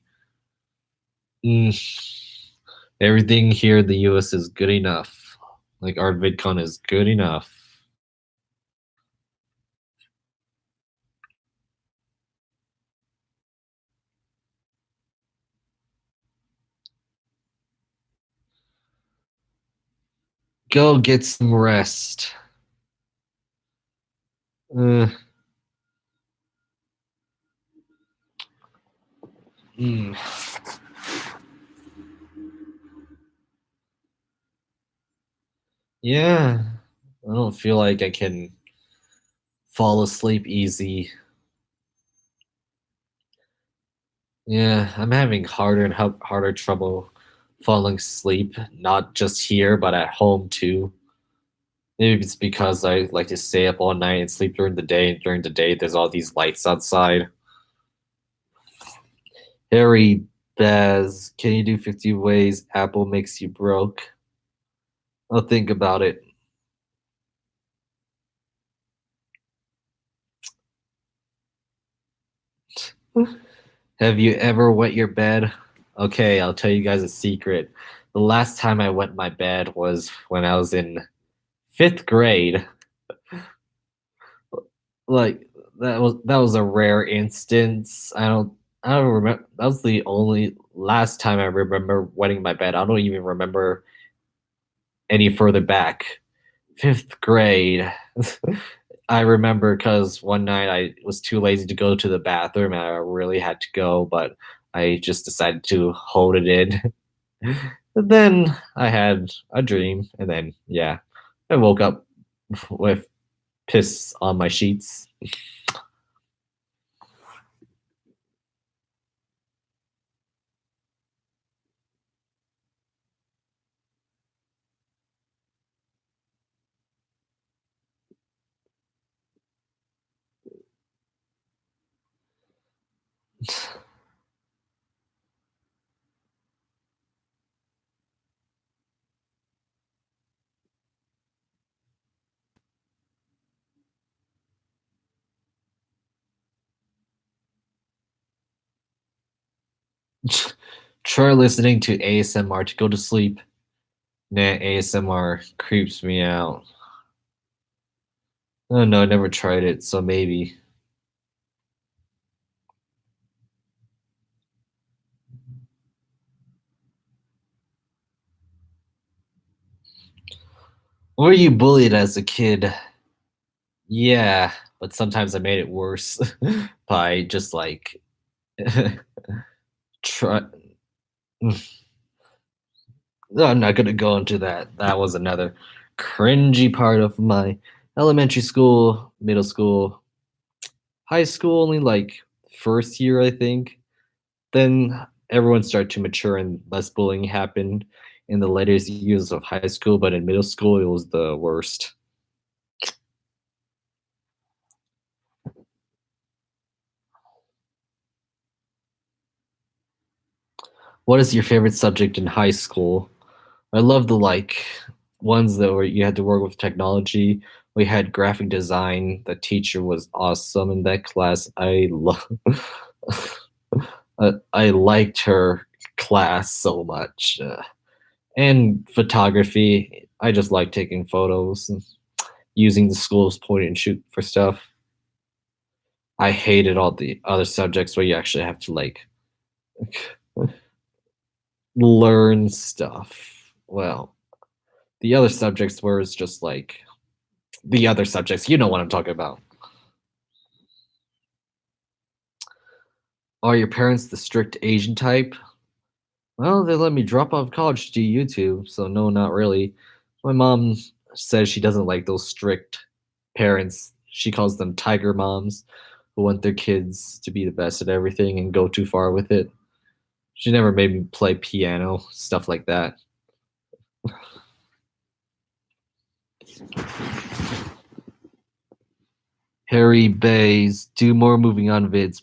Speaker 4: Mm, everything here in the US is good enough. Like our VidCon is good enough. Go get some rest. Uh, mm. Yeah, I don't feel like I can fall asleep easy. Yeah, I'm having harder and harder trouble falling asleep, not just here, but at home too. Maybe it's because I like to stay up all night and sleep during the day. And during the day, there's all these lights outside. Harry Baz, can you do 50 ways Apple makes you broke? I'll think about it. Have you ever wet your bed? Okay, I'll tell you guys a secret. The last time I wet my bed was when I was in 5th grade. Like that was a rare instance. I don't remember. That was the only last time I remember wetting my bed. I don't even remember any further back. 5th grade. I remember because one night I was too lazy to go to the bathroom and I really had to go, but I just decided to hold it in. And then I had a dream, and then yeah, I woke up with piss on my sheets. Try listening to ASMR to go to sleep. Nah, ASMR creeps me out. Oh no, I never tried it, so maybe. Were you bullied as a kid? Yeah, but sometimes I made it worse by just like try. I'm not gonna go into that. That was another cringy part of my elementary school, middle school, high school. Only like first year, I think. Then everyone started to mature and less bullying happened in the later years of high school. But in middle school, it was the worst. What is your favorite subject in high school? I love the like ones that were you had to work with technology. We had graphic design. The teacher was awesome in that class. I love. I liked her class so much. And photography. I just like taking photos and using the school's point and shoot for stuff. I hated all the other subjects where you actually have to like learn stuff. Well, The other subjects were just like the other subjects. You know what I'm talking about. Are your parents the strict Asian type? Well, they let me drop out of college to do YouTube, so no, not really. My mom says she doesn't like those strict parents. She calls them tiger moms who want their kids to be the best at everything and go too far with it. She never made me play piano, stuff like that. Harry Bays, do more moving on vids.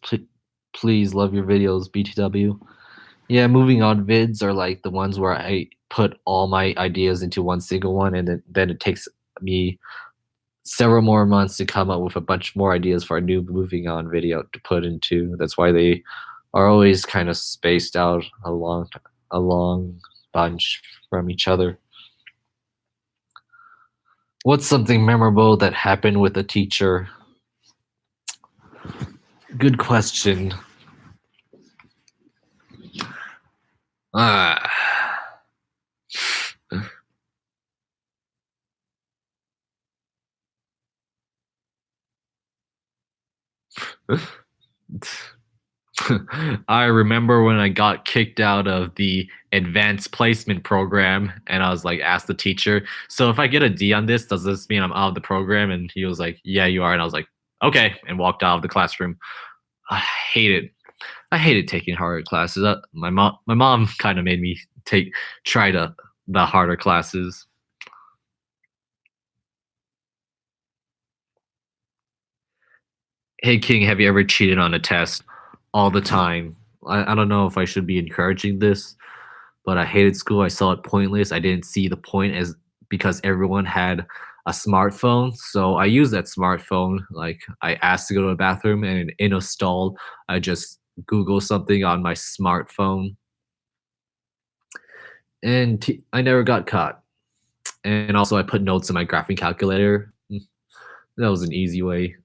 Speaker 4: Please, love your videos, BTW. Yeah, moving on vids are like the ones where I put all my ideas into one single one, and then it takes me several more months to come up with a bunch more ideas for a new moving on video to put into. That's why they are always kind of spaced out a long bunch from each other. What's something memorable that happened with a teacher? Good question. Ah. I remember when I got kicked out of the advanced placement program and I was like, asked the teacher, so if I get a D on this, does this mean I'm out of the program? And he was like, yeah, you are. And I was like, okay, and walked out of the classroom. I hated taking harder classes. My mom kind of made me try the harder classes. Hey King, have you ever cheated on a test? All the time. I don't know if I should be encouraging this, but I hated school. I saw it pointless. I didn't see the point as because everyone had a smartphone. So I used that smartphone. Like I asked to go to the bathroom and in a stall, I just Google something on my smartphone. And I never got caught. And also I put notes in my graphing calculator. That was an easy way.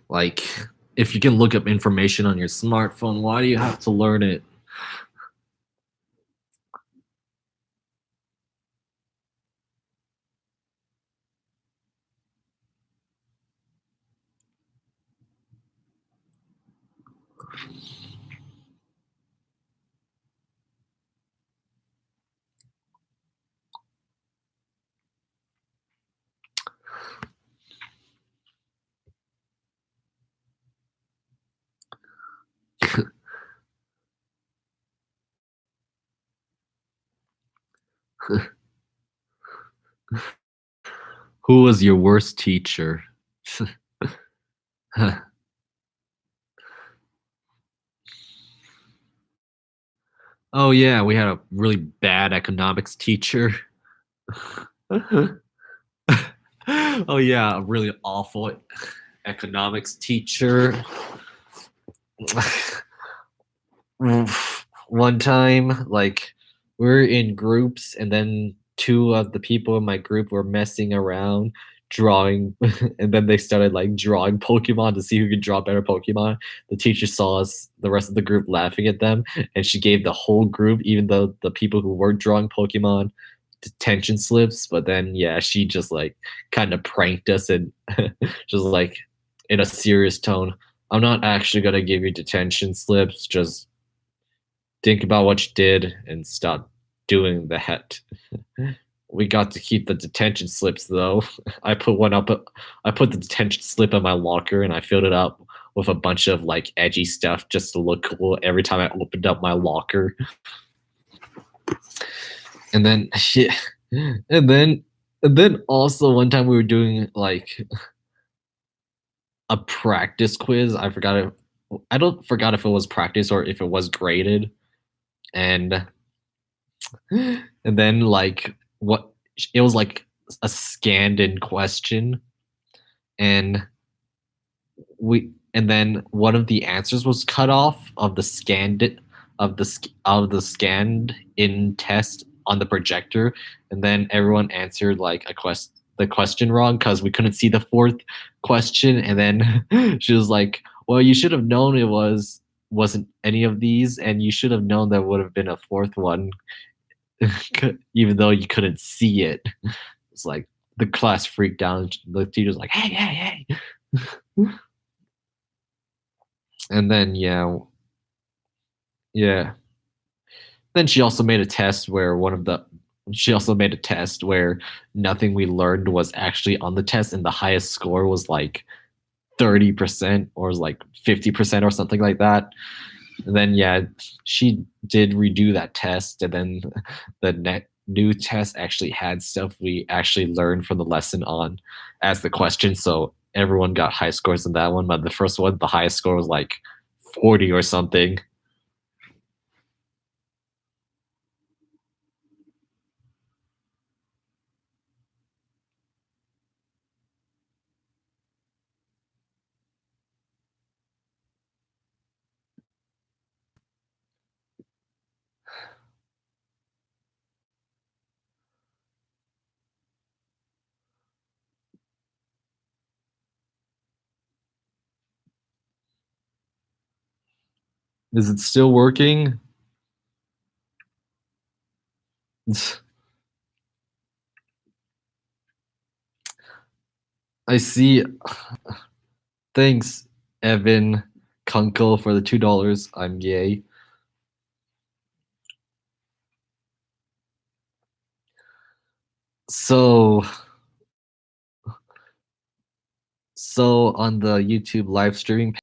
Speaker 4: Like, if you can look up information on your smartphone, why do you have to learn it? Who was your worst teacher? Oh yeah, we had a really bad economics teacher. Oh yeah, a really awful economics teacher. One time, like, we're in groups, and then two of the people in my group were messing around drawing, and then they started like drawing Pokemon to see who could draw better Pokemon. The teacher saw us, the rest of the group laughing at them, and she gave the whole group, even though the people who weren't drawing Pokemon, detention slips. But then, yeah, she just like kind of pranked us and just like in a serious tone. I'm not actually gonna give you detention slips. Just think about what you did and stop doing that. We got to keep the detention slips though. I put one up. I put the detention slip in my locker and I filled it up with a bunch of like edgy stuff just to look cool every time I opened up my locker. And then yeah, and then also one time we were doing like a practice quiz. I don't forgot if it was practice or if it was graded. And then like what it was like a scanned in question, and then one of the answers was cut off of the scanned in test on the projector, and then everyone answered like the question wrong because we couldn't see the fourth question. And then she was like, well, you should have known it was wasn't any of these, and you should have known there would have been a fourth one, even though you couldn't see it. It's like the class freaked out. The teacher's like, "Hey, hey, hey!" And then yeah. Then she also made a test where nothing we learned was actually on the test, and the highest score was like 30% or was like 50% or something like that. And then yeah, she did redo that test, and then the new test actually had stuff we actually learned from the lesson on as the question. So everyone got high scores in that one, but the first one, the highest score was like 40 or something. Is it still working? I see. Thanks, Evan Kunkel, for the $2. I'm gay. So on the YouTube live streaming